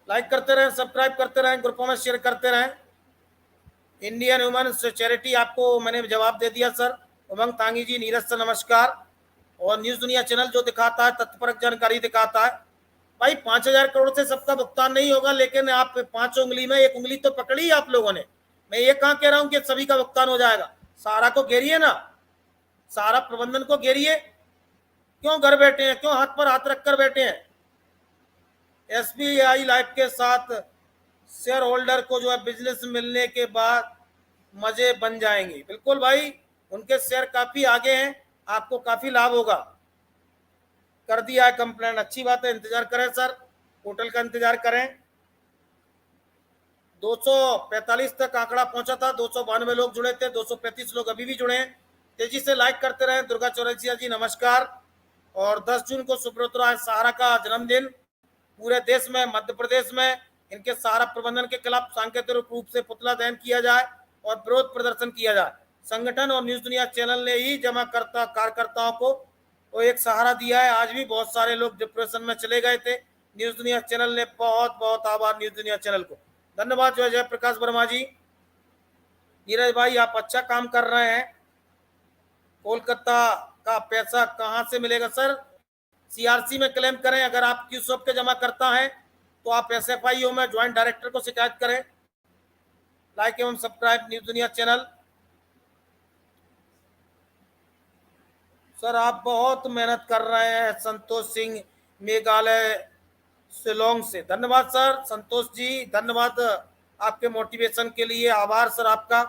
लाइक करते रहें, सब्सक्राइब करते रहें, ग्रुपों में शेयर करते रहें। इंडियन वुमेन चैरिटी आपको मैंने जवाब दे दिया सर। उमंग तांगी जी, नीरज सर नमस्कार। और न्यूज दुनिया चैनल जो दिखाता है तत्परक जानकारी दिखाता है। भाई 5,000 करोड़ से सबका भुगतान नहीं होगा, लेकिन आप 5 उंगली में 1 उंगली तो पकड़ी आप लोगों ने। मैं ये कहाँ कह रहा हूं कि सभी का भुगतान हो जाएगा। सहारा को घेरिए ना, सहारा प्रबंधन को घेरिए। क्यों घर बैठे हैं, क्यों हाथ पर हाथ रखकर बैठे हैं। एसबीआई लाइफ के साथ शेयर होल्डर को जो है बिजनेस मिलने के बाद मजे बन जाएंगे। बिल्कुल भाई, उनके शेयर काफी आगे हैं, आपको काफी लाभ होगा। कर दिया है कंप्लेंट, अच्छी बात है। इंतजार करें सर, पोर्टल का इंतजार करें। 245 तक आंकड़ा पहुंचा था, 292 लोग जुड़े थे, 235 लोग अभी भी जुड़े हैं। तेजी से लाइक करते रहे। दुर्गा चौरसिया जी नमस्कार। और 10 जून को सुब्रत राय सहारा का जन्मदिन। पूरे देश में, मध्य प्रदेश में इनके सहारा प्रबंधन के खिलाफ सांकेतिक रूप से पुतला दहन किया जाए और विरोध प्रदर्शन किया जाए। संगठन और न्यूज दुनिया चैनल ने ही जमाकर्ता कार्यकर्ताओं को वो एक सहारा दिया है। आज भी बहुत सारे लोग डिप्रेशन में चले गए थे, न्यूज दुनिया चैनल ने बहुत बहुत आभार न्यूज दुनिया चैनल को। धन्यवाद जो है जयप्रकाश वर्मा जी। नीरज भाई आप अच्छा काम कर रहे हैं। कोलकाता का पैसा कहां से मिलेगा सर? सीआरसी में क्लेम करें। अगर आप क्यूसॉप के जमा करता है तो आप एसएफआईओ में ज्वाइंट डायरेक्टर को शिकायत करें। लाइक एवं सब्सक्राइब न्यूज दुनिया चैनल। सर आप बहुत मेहनत कर रहे हैं। संतोष सिंह मेघालय शिलोंग से, धन्यवाद सर संतोष जी, धन्यवाद आपके मोटिवेशन के लिए, आभार सर आपका।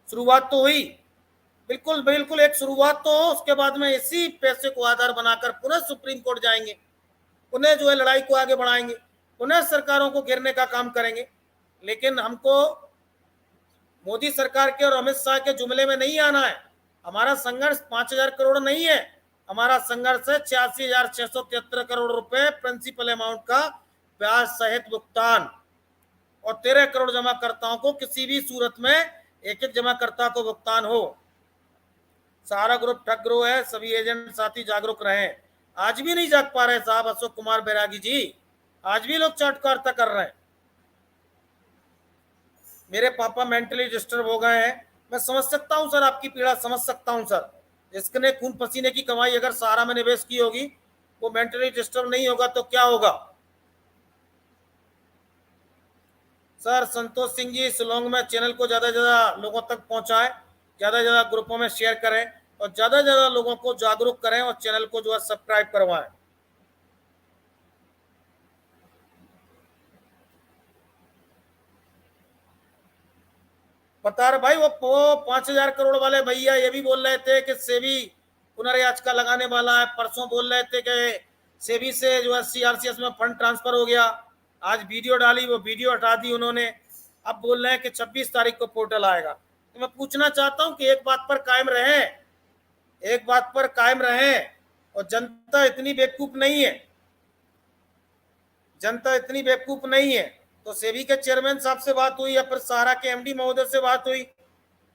शुरुआत तो हुई, बिल्कुल बिल्कुल एक शुरुआत तो हो, उसके बाद में इसी पैसे को आधार बनाकर पुनः सुप्रीम कोर्ट जाएंगे, पुनः जो है लड़ाई को आगे बढ़ाएंगे, पुनः सरकारों को घेरने का काम करेंगे। लेकिन हमको मोदी सरकार के और अमित शाह के जुमले में नहीं आना है। हमारा संघर्ष 5,000 करोड़ नहीं है, हमारा संघर्ष है 86,673 करोड़ रुपए प्रिंसिपल अमाउंट का ब्याज सहित भुगतान। और 13 करोड़ जमाकर्ताओं को किसी भी सूरत में एक एक जमाकर्ता को भुगतान हो। सहारा ग्रुप ठग ग्रोह है, सभी एजेंट साथी जागरूक रहे। आज भी नहीं जाग पा रहे साहब अशोक कुमार बैरागी जी, आज भी लोग चाटुकारिता कर रहे हैं। मेरे पापा मेंटली डिस्टर्ब हो गए हैं, मैं समझ सकता हूं सर, आपकी पीड़ा समझ सकता हूं सर। जिसने खून पसीने की कमाई अगर सहारा में निवेश की होगी वो मेंटली डिस्टर्ब नहीं होगा तो क्या होगा। सर संतोष सिंह जी, शिलोंग में चैनल को ज्यादा से ज्यादा लोगों तक पहुंचाएं, ज्यादा से ज्यादा ग्रुपों में शेयर करें और ज्यादा से ज्यादा लोगों को जागरूक करें और चैनल को जो है सब्सक्राइब करवाएं। बता रहे भाई वो 5,000 करोड़ वाले भैया ये भी बोल रहे थे कि सेबी पुनर्याचिका लगाने वाला है। परसों बोल रहे थे कि सेबी से जो है सीआरसीएस में फंड ट्रांसफर हो गया। आज वीडियो डाली, वो वीडियो हटा दी उन्होंने। अब बोल रहे हैं कि 26 तारीख को पोर्टल आएगा। तो मैं पूछना चाहता हूं कि एक बात पर कायम रहें, एक बात पर कायम रहें, और जनता इतनी बेवकूफ नहीं है, जनता इतनी बेवकूफ नहीं है। तो सेबी के चेयरमैन साहब से बात हुई या फिर सहारा के एमडी महोदय से बात हुई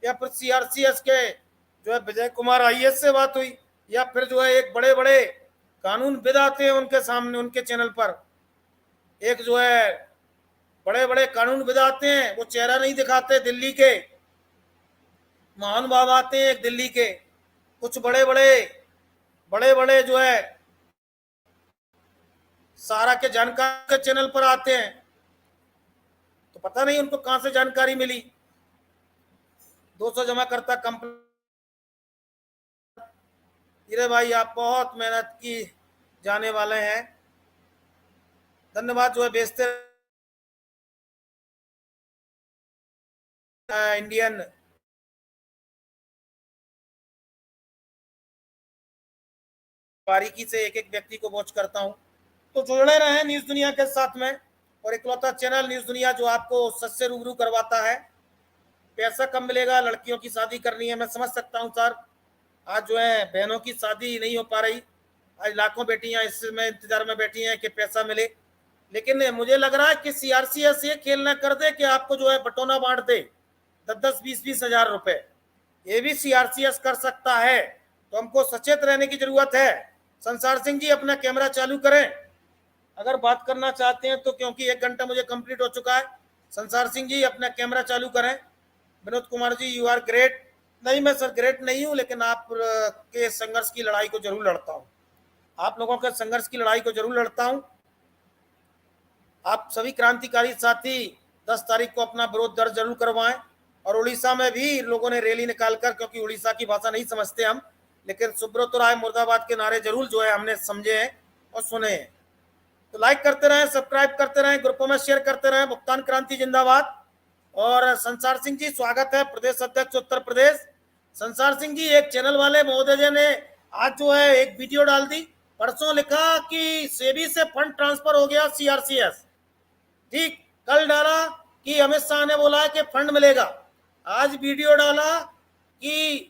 या फिर सीआरसीएस के जो है विजय कुमार आईएएस से बात हुई या फिर जो है एक बड़े बड़े कानूनविद आते हैं उनके सामने, उनके चैनल पर एक जो है बड़े बड़े कानूनविद आते हैं, वो चेहरा नहीं दिखाते, दिल्ली के महानुभाव आते हैं, एक दिल्ली के कुछ बड़े बड़े जो है सहारा के जानकार के चैनल पर आते हैं। तो पता नहीं उनको कहां से जानकारी मिली। 200 जमाकर्ता कंपनी, हीरे भाई आप बहुत मेहनत की जाने वाले हैं, धन्यवाद। जो है बेचते इंडियन बारीकी से एक एक व्यक्ति को वॉच करता हूं। तो जुड़े रहे न्यूज दुनिया के साथ में, और इकलौता चैनल न्यूज दुनिया जो आपको सच से रूबरू करवाता है। पैसा कम मिलेगा, लड़कियों की शादी करनी है, मैं समझ सकता हूं सर। आज जो है बहनों की शादी नहीं हो पा रही, आज लाखों बेटियां इसमें इंतजार में बैठी हैं कि पैसा मिले। लेकिन मुझे लग रहा है कि सीआरसीएस ये खेल ना कर दे कि आपको जो है बटोना बांट दे 10-10, 20-20 हजार रुपए, ये भी सीआरसीएस कर सकता है। तो हमको सचेत रहने की जरूरत है। संसार सिंह जी अपना कैमरा चालू करें अगर बात करना चाहते हैं तो, क्योंकि 1 घंटा मुझे कंप्लीट हो चुका है। संसार सिंह जी अपना कैमरा चालू करें। Vinod Kumar ji you are great. नहीं मैं सर ग्रेट नहीं हूं, लेकिन आप के संघर्ष की लड़ाई को जरूर लड़ता हूं, आप लोगों के संघर्ष की लड़ाई को जरूर लड़ता हूं। आप सभी क्रांतिकारी साथी 10 तारीख को अपना विरोध दर्ज जरूर करवाएं। और उड़ीसा में भी लोगों ने रैली निकालकर, क्योंकि उड़ीसा की भाषा नहीं समझते हम, लेकिन सुब्रत राय मुर्दाबाद के नारे जरूर जो है हमने समझे हैं और सुने हैं। तो लाइक करते रहें, सब्सक्राइब करते रहें, ग्रुपों में शेयर करते रहें। भुगतान क्रांति जिंदाबाद। और संसार सिंह जी स्वागत है, प्रदेश अध्यक्ष उत्तर प्रदेश। संसार सिंह जी एक चैनल वाले महोदय जी ने आज जो है एक वीडियो डाल दी, परसों लिखा कि सेबी से फंड ट्रांसफर हो गया सीआरसीएस, ठीक। कल डाला कि अमित शाह ने बोला है कि फंड मिलेगा। आज वीडियो डाला कि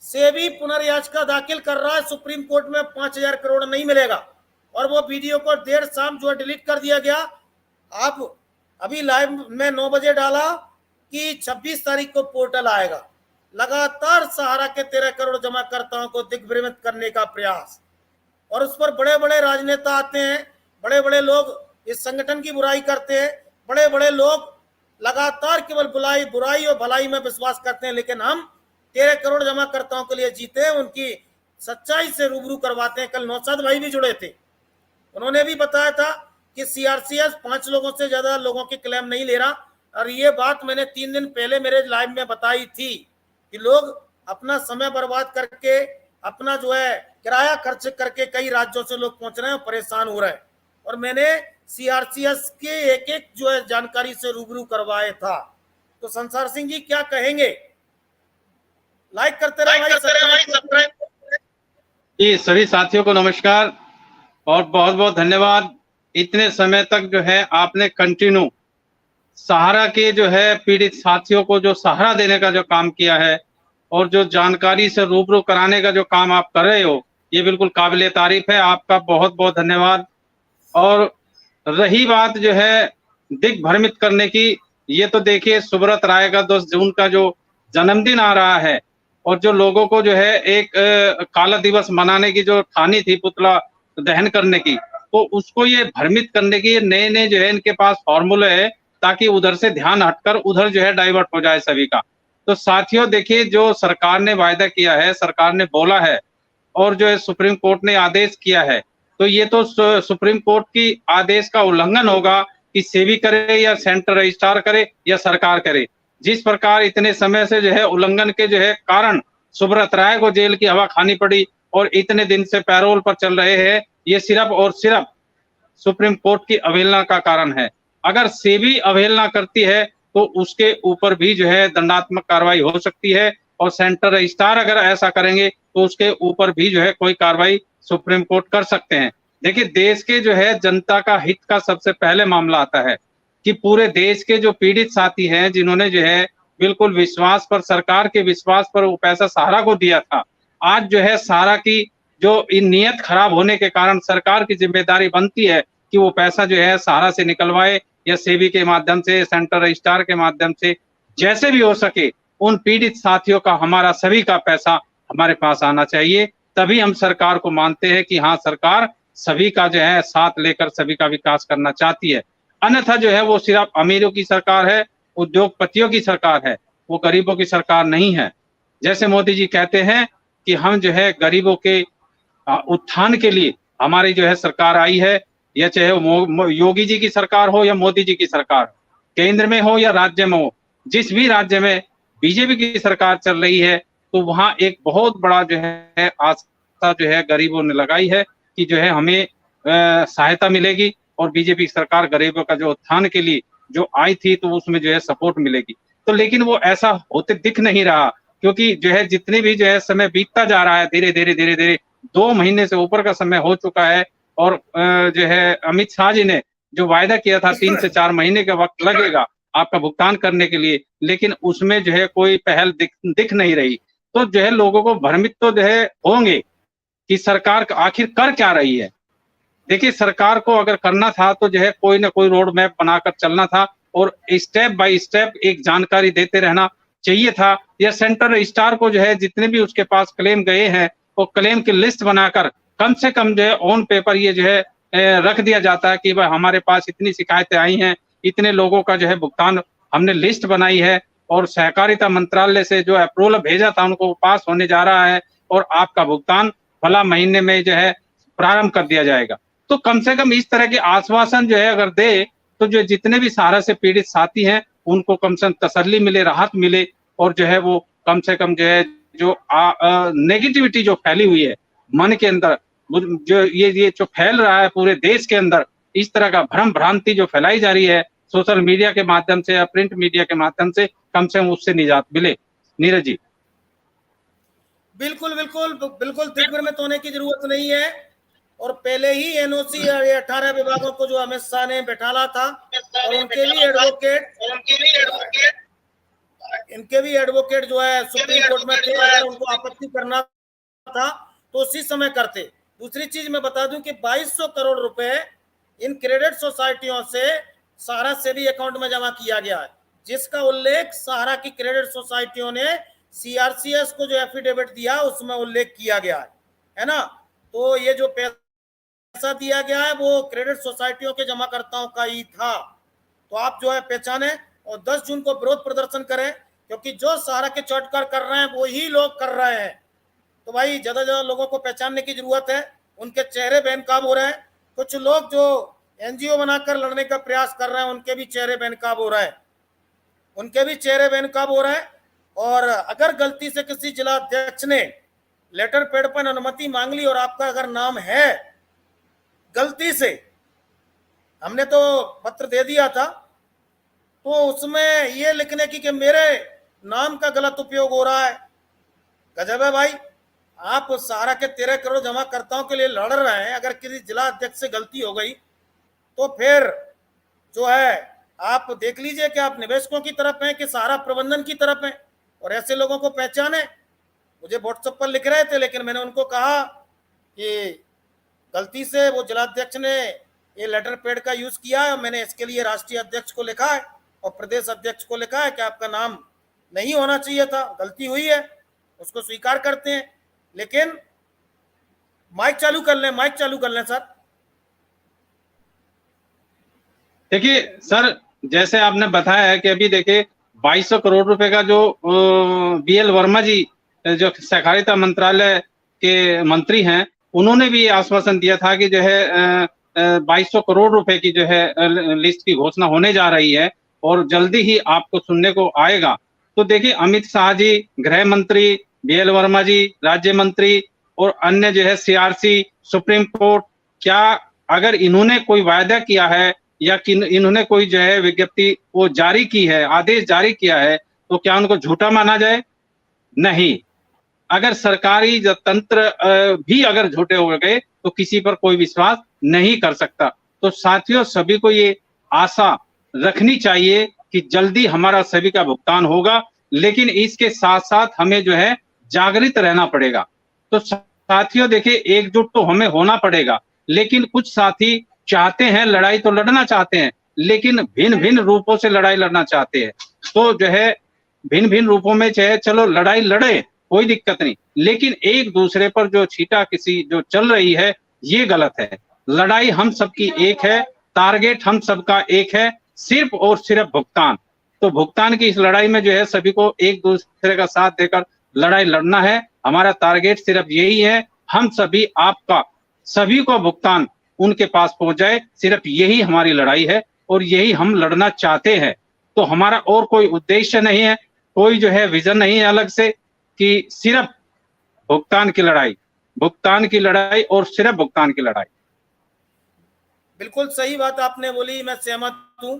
सेबी पुनर्याचिका दाखिल कर रहा है सुप्रीम कोर्ट में, 5,000 करोड़ नहीं मिलेगा। और वो वीडियो को देर शाम जो है डिलीट कर दिया गया। आप अभी लाइव में 9 बजे डाला कि 26 तारीख को पोर्टल आएगा। लगातार सहारा के 13 करोड़ जमाकर्ताओं को दिग्भ्रमित करने का प्रयास, और उस पर बड़े बड़े राजनेता आते हैं, बड़े बड़े लोग इस संगठन की बुराई करते हैं, बड़े बड़े लोग लगातार केवल बुराई और भलाई में विश्वास करते हैं। लेकिन हम 13 करोड़ जमाकर्ताओं के लिए जीते हैं, उनकी सच्चाई से रूबरू करवाते हैं। कल नौशाद भाई भी जुड़े थे, उन्होंने भी बताया था कि सीआरसीएस 5 लोगों से ज्यादा लोगों के क्लेम नहीं ले रहा। और ये बात मैंने 3 दिन पहले मेरे लाइव में बताई थी कि लोग अपना समय बर्बाद करके, अपना जो है किराया खर्च करके कई राज्यों से लोग पहुंच रहे हैं और परेशान हो रहे हैं। और मैंने सीआरसीएस के एक एक जो है जानकारी से रूबरू करवाया था। तो संसार सिंह जी क्या कहेंगे? लाइक करते रहे भाई, सब्सक्राइब जी। सभी साथियों को नमस्कार और बहुत बहुत धन्यवाद। इतने समय तक जो है आपने कंटिन्यू सहारा के जो है पीड़ित साथियों को जो सहारा देने का जो काम किया है और जो जानकारी से रूबरू कराने का जो काम आप कर रहे हो, ये बिल्कुल काबिले तारीफ है। आपका बहुत बहुत धन्यवाद। और रही बात जो है दिग्भ्रमित करने की। ये तो देखिए सुब्रत राय का 10 जून का जो जन्मदिन आ रहा है और जो लोगों को जो है एक काला दिवस मनाने की जो ठानी थी पुतला दहन करने की, तो उसको ये भ्रमित करने की नए नए जो है इनके पास फॉर्मूले है ताकि उधर से ध्यान हटकर उधर जो है डाइवर्ट हो जाए सभी का। तो साथियों देखिए, जो सरकार ने वायदा किया है, सरकार ने बोला है और जो है सुप्रीम कोर्ट ने आदेश किया है, तो ये तो सुप्रीम कोर्ट की आदेश का उल्लंघन होगा कि सेबी करे या सेंटर रजिस्ट्रार करे या सरकार करे। जिस प्रकार इतने समय से जो है उल्लंघन के जो है कारण सुब्रत राय को जेल की हवा खानी पड़ी और इतने दिन से पैरोल पर चल रहे हैं, ये सिर्फ और सिर्फ सुप्रीम कोर्ट की अवहेलना का कारण है। अगर सेबी अवहेलना करती है तो उसके ऊपर भी जो है दंडात्मक कार्रवाई हो सकती है और सेंटर रजिस्ट्रार अगर ऐसा करेंगे तो उसके ऊपर भी जो है कोई कार्रवाई सुप्रीम कोर्ट कर सकते हैं। देखिए, देश के जो है जनता का हित का सबसे पहले मामला आता है कि पूरे देश के जो पीड़ित साथी हैं, जिन्होंने जो है बिल्कुल विश्वास पर, सरकार के विश्वास पर वो पैसा सहारा को दिया था, आज जो है सहारा की जो नीयत खराब होने के कारण सरकार की जिम्मेदारी बनती है कि वो पैसा जो है सहारा से निकलवाए या सेबी के माध्यम से, सेंटर रजिस्ट्रार के माध्यम से, जैसे भी हो सके उन पीड़ित साथियों का, हमारा सभी का पैसा हमारे पास आना चाहिए। तभी हम सरकार को मानते हैं कि हाँ, सरकार सभी का जो है साथ लेकर सभी का विकास करना चाहती है। अन्यथा जो है वो सिर्फ अमीरों की सरकार है, उद्योगपतियों की सरकार है, वो गरीबों की सरकार नहीं है। जैसे मोदी जी कहते हैं कि हम जो है गरीबों के उत्थान के लिए हमारी जो है सरकार आई है, या चाहे वो योगी जी की सरकार हो या मोदी जी की सरकार, केंद्र में हो या राज्य में हो, जिस भी राज्य में बीजेपी की सरकार चल रही है तो वहां एक बहुत बड़ा जो है आस्था जो है गरीबों ने लगाई है कि जो है हमें सहायता मिलेगी और बीजेपी सरकार गरीबों का जो उत्थान के लिए जो आई थी तो उसमें जो है सपोर्ट मिलेगी। तो लेकिन वो ऐसा होते दिख नहीं रहा, क्योंकि जो है जितने भी जो है समय बीतता जा रहा है, धीरे धीरे धीरे धीरे 2 महीने से ऊपर का समय हो चुका है और जो है अमित शाह जी ने जो वायदा किया था 3 से 4 महीने का वक्त लगेगा आपका भुगतान करने के लिए, लेकिन उसमें जो है कोई पहल दिख नहीं रही। तो जो है लोगों को भ्रमित तो जो है होंगे कि सरकार आखिर कर क्या रही है। देखिए, सरकार को अगर करना था तो जो है कोई ना कोई रोड मैप बनाकर चलना था और स्टेप बाय स्टेप एक जानकारी देते रहना चाहिए था, या सेंटर रजिस्ट्रार को जो है जितने भी उसके पास क्लेम गए हैं वो क्लेम की लिस्ट बनाकर कम से कम जो है ऑन पेपर ये जो है रख दिया जाता है कि भाई हमारे पास इतनी शिकायतें आई हैं, इतने लोगों का जो है भुगतान हमने लिस्ट बनाई है और सहकारिता मंत्रालय से जो अप्रूवल भेजा था उनको पास होने जा रहा है और आपका भुगतान फला महीने में जो है प्रारंभ कर दिया जाएगा। तो कम से कम इस तरह के आश्वासन जो है अगर दे तो जो जितने भी सहारा से पीड़ित साथी हैं उनको कम से कम तसल्ली मिले, राहत मिले और जो है वो कम से कम जो है जो नेगेटिविटी जो फैली हुई है मन के अंदर, जो ये जो फैल रहा है पूरे देश के अंदर, इस तरह का भ्रम भ्रांति जो फैलाई जा रही है सोशल मीडिया के माध्यम से या प्रिंट मीडिया के माध्यम से, कम उससे निजात मिले। नीरज जी। बिल्कुल बिल्कुल बिल्कुल दिग्भ्रमित होने की जरूरत नहीं है। और पहले ही एनओसी 18 विभागों को जो अमित शाह ने बैठाला था और उनके भी एडवोकेट जो है सुप्रीम कोर्ट में थे, अगर उनको आपत्ति करना था तो उसी समय करते। दूसरी चीज मैं बता दूं कि 2200 करोड़ रुपए इन क्रेडिट सोसाइटियों से सहारा सेबी अकाउंट में जमा किया गया है, जिसका उल्लेख सहारा की क्रेडिट सोसाइटियों ने सीआरसीएस को जो एफिडेविट दिया उसमें उल्लेख किया गया है ना। तो ये जो पैसा दिया गया है वो क्रेडिट सोसाइटियों के जमाकर्ताओं का ही था। तो आप जो है पहचाने और 10 जून को विरोध प्रदर्शन करें, क्योंकि जो सहारा के चौटकार कर रहे हैं वो ही लोग कर रहे हैं। तो भाई ज्यादा ज्यादा लोगों को पहचानने की जरूरत है, उनके चेहरे बेनकाब हो रहे हैं। कुछ लोग जो एनजीओ बनाकर लड़ने का प्रयास कर रहे हैं उनके भी चेहरे बेनकाब हो रहे हैं, और अगर गलती से किसी जिला अध्यक्ष ने लेटर पैड पर अनुमति मांग ली और आपका अगर नाम है, गलती से हमने तो पत्र दे दिया था, तो उसमें ये लिखने की कि मेरे नाम का गलत उपयोग हो रहा है, गजब है भाई। आप सहारा के 13 करोड़ जमाकर्ताओं के लिए लड़ रहे हैं, अगर किसी जिला अध्यक्ष से गलती हो गई तो फिर जो है आप देख लीजिए कि आप निवेशकों की तरफ हैं कि सहारा प्रबंधन की तरफ हैं, और ऐसे लोगों को पहचाने। मुझे व्हाट्सएप पर लिख रहे थे, लेकिन मैंने उनको कहा कि गलती से वो जिलाध्यक्ष ने ये लेटर पैड का यूज किया है। मैंने इसके लिए राष्ट्रीय अध्यक्ष को लिखा है और प्रदेश अध्यक्ष को लिखा है कि आपका नाम नहीं होना चाहिए था, गलती हुई है, उसको स्वीकार करते हैं। लेकिन माइक चालू कर लें सर। देखिए सर, जैसे आपने बताया है कि अभी देखिए 2200 करोड़ रुपए का जो बीएल वर्मा जी जो सहकारिता मंत्रालय के मंत्री हैं, उन्होंने भी आश्वासन दिया था कि जो है 2200 करोड़ रुपए की जो है लिस्ट की घोषणा होने जा रही है और जल्दी ही आपको सुनने को आएगा। तो देखिए अमित शाह जी, गृह मंत्री, बीएल वर्मा जी, राज्य मंत्री और अन्य जो है सीआरसी, सुप्रीम कोर्ट, क्या अगर इन्होंने कोई वायदा किया है या कि इन्होंने कोई जो है विज्ञप्ति वो जारी की है, आदेश जारी किया है, तो क्या उनको झूठा माना जाए? नहीं। अगर सरकारी तंत्र भी अगर झूठे हो गए तो किसी पर कोई विश्वास नहीं कर सकता। तो साथियों, सभी को ये आशा रखनी चाहिए कि जल्दी हमारा सभी का भुगतान होगा, लेकिन इसके साथ साथ हमें जो है जागृत रहना पड़ेगा। तो साथियों देखिए, एकजुट तो हमें होना पड़ेगा, लेकिन कुछ साथी चाहते हैं, लड़ाई तो लड़ना चाहते हैं, लेकिन भिन्न भिन्न रूपों से लड़ाई लड़ना चाहते हैं। तो जो है भिन्न भिन्न रूपों में चाहे चलो लड़ाई लड़े, कोई दिक्कत नहीं, लेकिन एक दूसरे पर जो छींटाकशी जो चल रही है ये गलत है। लड़ाई हम सबकी एक है, टारगेट हम सबका एक है, सिर्फ और सिर्फ भुगतान। तो भुगतान की इस लड़ाई में जो है सभी को एक दूसरे का साथ देकर लड़ाई लड़ना है। हमारा टारगेट सिर्फ यही है, हम सभी आपका सभी को भुगतान उनके पास पहुंच जाए, सिर्फ यही हमारी लड़ाई है और यही हम लड़ना चाहते हैं। तो हमारा और कोई उद्देश्य नहीं है, कोई जो है विजन नहीं है अलग से, कि सिर्फ भुगतान की लड़ाई और सिर्फ भुगतान की लड़ाई। बिल्कुल सही बात आपने बोली, मैं सहमत हूं।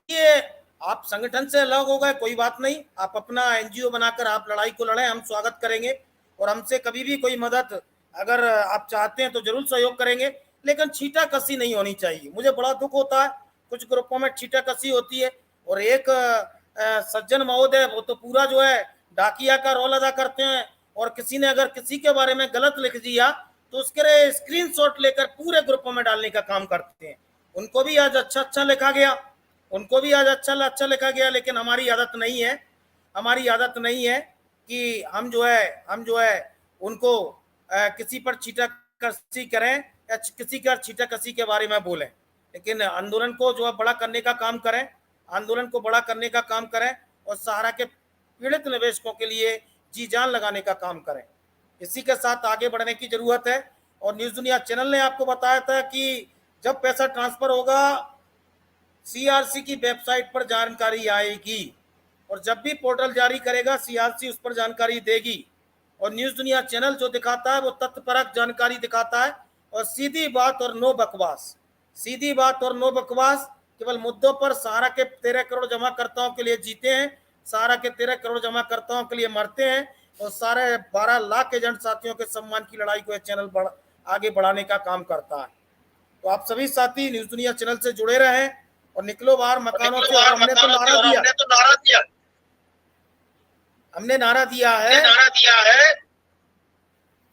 ये आप संगठन से अलग हो गए, कोई बात नहीं, आप अपना एनजीओ बनाकर आप लड़ाई को लड़ें, हम स्वागत करेंगे और हमसे कभी भी कोई मदद अगर आप चाहते हैं तो जरूर सहयोग करेंगे, लेकिन छींटाकशी नहीं होनी चाहिए। मुझे बड़ा दुख होता है, कुछ ग्रुपों में छींटाकशी होती है और एक सज्जन महोदय वो तो पूरा जो है डाकिया का रोल अदा करते हैं और किसी ने अगर किसी के बारे में गलत लिख दिया तो उसके स्क्रीनशॉट लेकर पूरे ग्रुपों में डालने का काम करते हैं। उनको भी आज अच्छा लिखा गया, लेकिन हमारी आदत नहीं है कि हम जो है उनको किसी पर छींटाकशी करें या किसी का छींटाकशी के बारे में बोलें, लेकिन आंदोलन को जो है बड़ा करने का काम करें और सहारा के पीड़ित निवेशकों के लिए जी जान लगाने का काम करें। इसी के साथ आगे बढ़ने की जरूरत है। और न्यूज दुनिया चैनल ने आपको बताया था कि जब पैसा ट्रांसफर होगा सीआरसी की वेबसाइट पर जानकारी आएगी और जब भी पोर्टल जारी करेगा सीआरसी उस पर जानकारी देगी। और न्यूज दुनिया चैनल जो दिखाता है वो तथ्यपरक जानकारी दिखाता है और सीधी बात और नो बकवास। केवल मुद्दों पर सहारा के 13 करोड़ जमाकर्ताओं के लिए जीते हैं, सहारा के 13 करोड़ जमाकर्ताओं के लिए मरते हैं और सारे 12 लाख एजेंट साथियों के सम्मान की लड़ाई को यह चैनल आगे बढ़ाने का काम करता है। तो आप सभी साथी न्यूज दुनिया चैनल से जुड़े रहें और निकलो बाहर मकानों से। हमने नारा दिया है।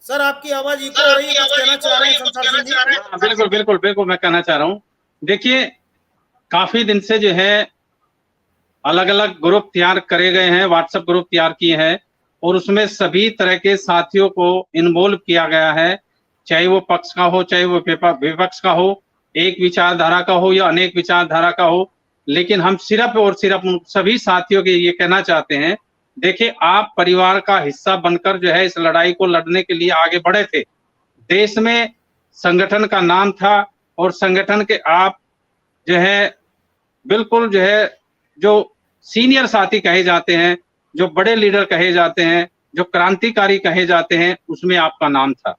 सर आपकी आवाज इको हो रही है, कुछ कहना चाह रहे हैं संसार सिंह जी? बिल्कुल मैं कहना चाह रहा हूँ। देखिए काफी दिन से जो है अलग अलग ग्रुप तैयार करे गए हैं, व्हाट्सएप ग्रुप तैयार किए हैं और उसमें सभी तरह के साथियों को इन्वॉल्व किया गया है, चाहे वो पक्ष का हो चाहे वो विपक्ष का हो, एक विचारधारा का हो या अनेक विचारधारा का हो। लेकिन हम सिर्फ और सिर्फ उन सभी साथियों के ये कहना चाहते हैं, देखिए आप परिवार का हिस्सा बनकर जो है इस लड़ाई को लड़ने के लिए आगे बढ़े थे। देश में संगठन का नाम था और संगठन के आप जो है बिल्कुल जो है जो सीनियर साथी कहे जाते हैं, जो बड़े लीडर कहे जाते हैं, जो क्रांतिकारी कहे जाते हैं, उसमें आपका नाम था।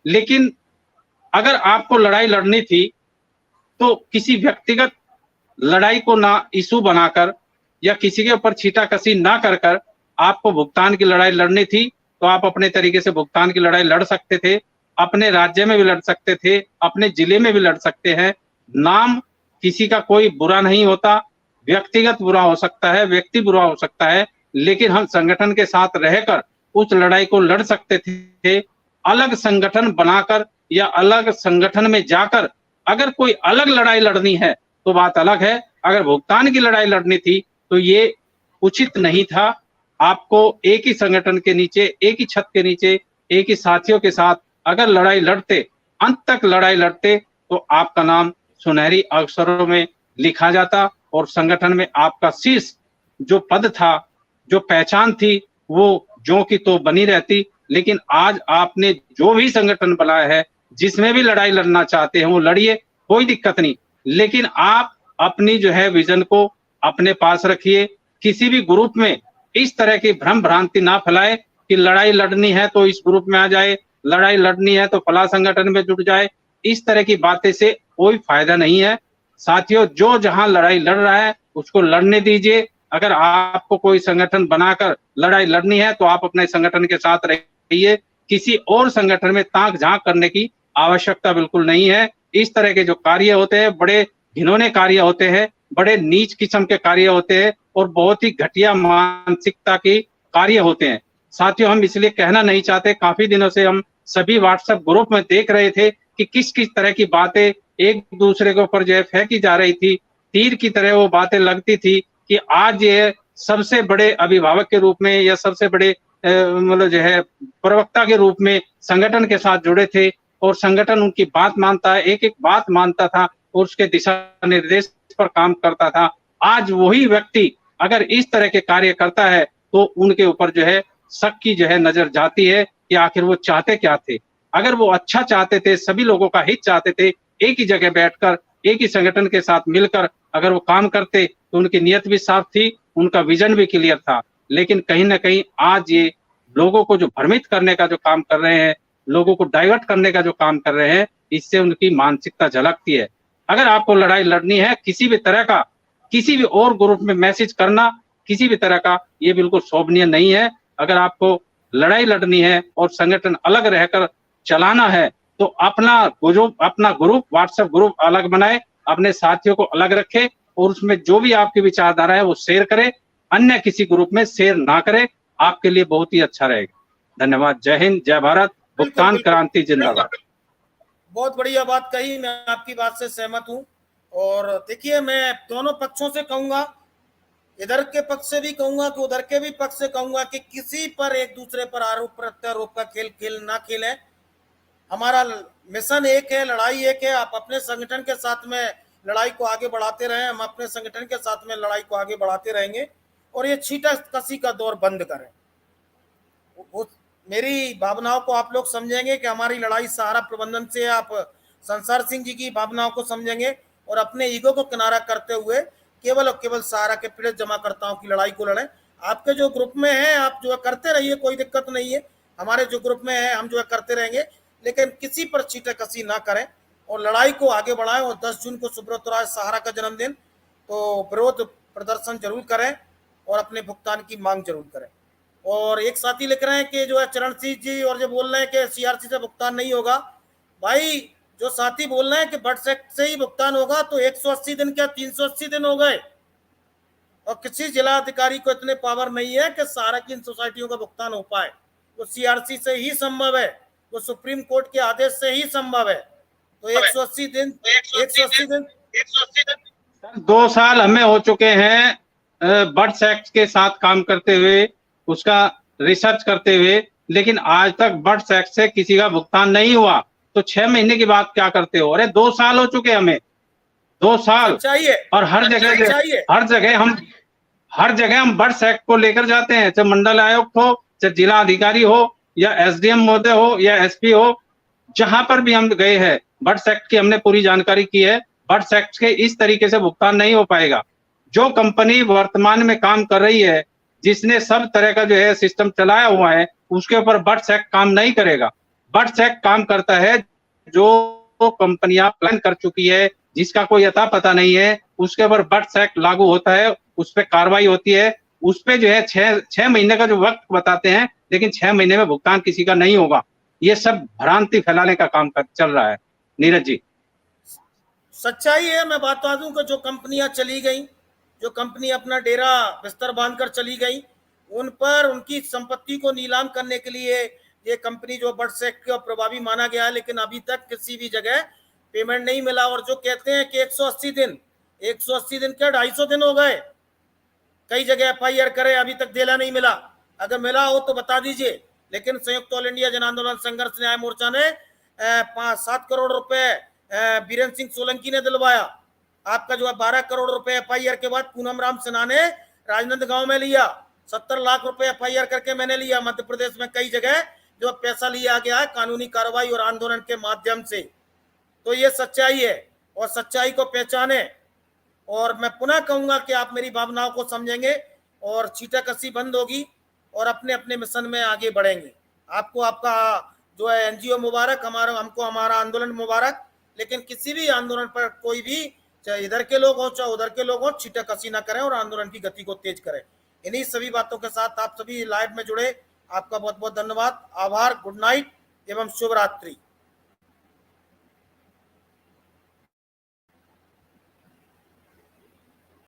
लेकिन अगर आपको लड़ाई लड़नी थी तो किसी व्यक्तिगत लड़ाई को ना इशू बनाकर या किसी के ऊपर छींटाकशी ना कर कर आपको भुगतान की लड़ाई लड़नी थी, तो आप अपने तरीके से भुगतान की लड़ाई लड़ सकते थे, अपने राज्य में भी लड़ सकते थे, अपने जिले में भी लड़ सकते हैं। नाम किसी का कोई बुरा नहीं होता, व्यक्तिगत बुरा हो सकता है, व्यक्ति बुरा हो सकता है, लेकिन हम संगठन के साथ रहकर उस लड़ाई को लड़ सकते थे। अलग संगठन बनाकर या अलग संगठन में जाकर अगर कोई अलग लड़ाई लड़नी है तो बात अलग है। अगर भुगतान की लड़ाई लड़नी थी तो ये उचित नहीं था। आपको एक ही संगठन के नीचे, एक ही छत के नीचे, एक ही साथियों के साथ अगर लड़ाई लड़ते, अंत तक लड़ाई लड़ते, तो आपका नाम सुनहरी अक्षरों में लिखा जाता और संगठन में आपका शीर्ष जो पद था, जो पहचान थी, वो ज्यों की तो बनी रहती। लेकिन आज आपने जो भी संगठन बनाया है, जिसमें भी लड़ाई लड़ना चाहते हैं वो लड़िए, कोई दिक्कत नहीं। लेकिन आप अपनी जो है विजन को अपने पास रखिए। किसी भी ग्रुप में इस तरह की भ्रम भ्रांति ना फैलाए कि लड़ाई लड़नी है तो इस ग्रुप में आ जाए, लड़ाई लड़नी है तो फला संगठन में जुट जाए। इस तरह की बातें से कोई फायदा नहीं है। साथियों, जो जहां लड़ाई लड़ रहा है उसको लड़ने दीजिए। अगर आपको कोई संगठन बनाकर लड़ाई लड़नी है तो आप अपने संगठन के साथ रहिए। किसी और संगठन में ताक झांक करने की आवश्यकता बिल्कुल नहीं है। इस तरह के जो कार्य होते हैं बड़े घिनौने कार्य होते हैं, बड़े नीच किस्म के कार्य होते हैं और बहुत ही घटिया मानसिकता के कार्य होते हैं। साथियों, हम इसलिए कहना नहीं चाहते, काफी दिनों से हम सभी व्हाट्सएप ग्रुप में देख रहे थे कि किस किस तरह की बातें एक दूसरे के ऊपर जो है फेंकी जा रही थी, तीर की तरह वो बातें लगती थी कि आज ये सबसे बड़े अभिभावक के रूप में या सबसे बड़े मतलब जो है प्रवक्ता के रूप में संगठन के साथ जुड़े थे और संगठन उनकी बात मानता है, एक एक बात मानता था और उसके दिशा निर्देश पर काम करता था। आज वही व्यक्ति अगर इस तरह के कार्य करता है तो उनके ऊपर जो है शक की जो है नजर जाती है कि आखिर वो चाहते क्या थे। अगर वो अच्छा चाहते थे, सभी लोगों का हित चाहते थे, एक ही जगह बैठकर एक ही संगठन के साथ मिलकर अगर वो काम करते तो उनकी नीयत भी साफ थी, उनका विजन भी क्लियर था। लेकिन कहीं ना कहीं आज ये लोगों को जो भ्रमित करने का जो काम कर रहे हैं, लोगों को डाइवर्ट करने का जो काम कर रहे हैं, इससे उनकी मानसिकता झलकती है। अगर आपको लड़ाई लड़नी है किसी भी तरह का, किसी भी और ग्रुप में मैसेज करना किसी भी तरह का, ये बिल्कुल शोभनीय नहीं है। अगर आपको लड़ाई लड़नी है और संगठन अलग रहकर चलाना है तो अपना ग्रुप व्हाट्सएप ग्रुप अलग बनाए, अपने साथियों को अलग रखे और उसमें जो भी आपकी विचारधारा है वो शेयर करे, अन्य किसी ग्रुप में शेयर ना करे। आपके लिए बहुत ही अच्छा रहेगा। धन्यवाद। जय हिंद, जय भारत, भुगतान क्रांति जिंदाबाद। बहुत बढ़िया बात कही, मैं आपकी बात से सहमत हूँ। और देखिए, मैं दोनों पक्षों से कहूंगा, इधर के पक्ष से भी कहूंगा कि उधर के भी पक्ष से कहूंगा कि किसी पर एक दूसरे पर आरोप प्रत्यारोप का खेल ना खेलें। हमारा मिशन एक है, लड़ाई एक है। आप अपने संगठन के साथ में लड़ाई को आगे बढ़ाते रहें, हम अपने संगठन के साथ में लड़ाई को आगे बढ़ाते रहेंगे और ये छीटा कसी का दौर बंद करें। मेरी भावनाओं को आप लोग समझेंगे कि हमारी लड़ाई सहारा प्रबंधन से, आप संसार सिंह जी की भावनाओं को समझेंगे और अपने ईगो को किनारा करते हुए केवल और केवल सहारा के पीड़ित जमाकर्ताओं की लड़ाई को लड़ें। आपके जो ग्रुप में है आप जो है करते रहिए, कोई दिक्कत नहीं है। हमारे जो ग्रुप में है हम जो है करते रहेंगे, लेकिन किसी पर छीटा कसी ना करें और लड़ाई को आगे बढ़ाएं। और 10 जून को सुब्रत राय सहारा का जन्मदिन, तो विरोध प्रदर्शन जरूर करें और अपने भुगतान की मांग जरूर करें। और एक साथी लिख रहे हैं कि जो है चरण सिंह जी, और जो बोल रहे हैं कि सीआरसी से भुगतान नहीं होगा। भाई, जो साथी बोल रहे हैं कि बट सेक्ट से ही भुगतान होगा, तो 180 दिन क्या 380 दिन हो गए। और किसी जिला अधिकारी को इतने पावर नहीं है कि सहारा की इन सोसाइटियों का भुगतान हो पाए। वो सीआरसी से ही संभव है, वो सुप्रीम कोर्ट के आदेश से ही संभव है। तो 180 दिन 2 साल हमें हो चुके हैं बर्ड्स एक्ट के साथ काम करते हुए, उसका रिसर्च करते हुए, लेकिन आज तक बर्ड्स एक्ट से किसी का भुगतान नहीं हुआ। तो 6 महीने की बात क्या करते हो? अरे 2 साल हो चुके हमें, 2 साल। और हर जगह हम बर्ड्स एक्ट को लेकर जाते हैं, चाहे मंडल आयुक्त हो, चाहे जिला अधिकारी हो, या एसडीएम महोदय हो, या एसपी हो। जहां पर भी हम गए हैं बर्ड्स एक्ट की हमने पूरी जानकारी की है। बर्ड्स एक्ट के इस तरीके से भुगतान नहीं हो पाएगा। जो कंपनी वर्तमान में काम कर रही है, जिसने सब तरह का जो है सिस्टम चलाया हुआ है, उसके ऊपर बर्ड्स एक्ट काम नहीं करेगा। बर्ड्स एक्ट काम करता है जो कंपनियां प्लान कर चुकी है, जिसका कोई अता पता नहीं है, उसके ऊपर बर्ड्स एक्ट लागू होता है, उस पर कार्रवाई होती है। उस पे जो है 6 महीने का जो वक्त बताते हैं, लेकिन 6 महीने में भुगतान किसी का नहीं होगा। ये सब भ्रांति फैलाने का काम चल रहा है। नीरज जी, सच्चाई है। मैं बात बता दूं कि जो कंपनियां चली गई, जो कंपनी अपना डेरा बिस्तर बांधकर चली गई, उन पर उनकी संपत्ति को नीलाम करने के लिए ये कंपनी जो बर्ड्स एक्ट का प्रभावी माना गया है, लेकिन अभी तक किसी भी जगह पेमेंट नहीं मिला। और जो कहते हैं कि 180 दिन, 180 दिन क्या 250 दिन हो गए, कई जगह FIR करे, अभी तक देला नहीं मिला। अगर मिला हो तो बता दीजिए। लेकिन संयुक्त ऑल इंडिया जन आंदोलन संघर्ष न्याय मोर्चा ने 7 करोड़ रुपए बीरेंद्र सिंह सोलंकी ने दिलवाया। आपका जो है 12 करोड़ रुपए FIR के बाद पूनम राम सिन्हा ने राजनांदगांव में लिया। 70 लाख रुपए FIR करके मैंने लिया। मध्य प्रदेश में कई जगह जो पैसा लिया गया है कानूनी कार्रवाई और आंदोलन के माध्यम से। तो ये सच्चाई है और सच्चाई को पहचाने। और मैं पुनः कहूंगा कि आप मेरी भावनाओं को समझेंगे और छींटाकशी बंद होगी और अपने अपने मिशन में आगे बढ़ेंगे। आपको आपका जो है NGO मुबारक, हमको हमारा आंदोलन मुबारक। लेकिन किसी भी आंदोलन पर कोई भी, चाहे इधर के लोग हो चाहे उधर के लोग हो, छींटाकशी ना करें और आंदोलन की गति को तेज करें। इन्हीं सभी बातों के साथ आप सभी लाइव में जुड़े, आपका बहुत बहुत धन्यवाद, आभार, गुड नाइट एवं शुभ रात्रि।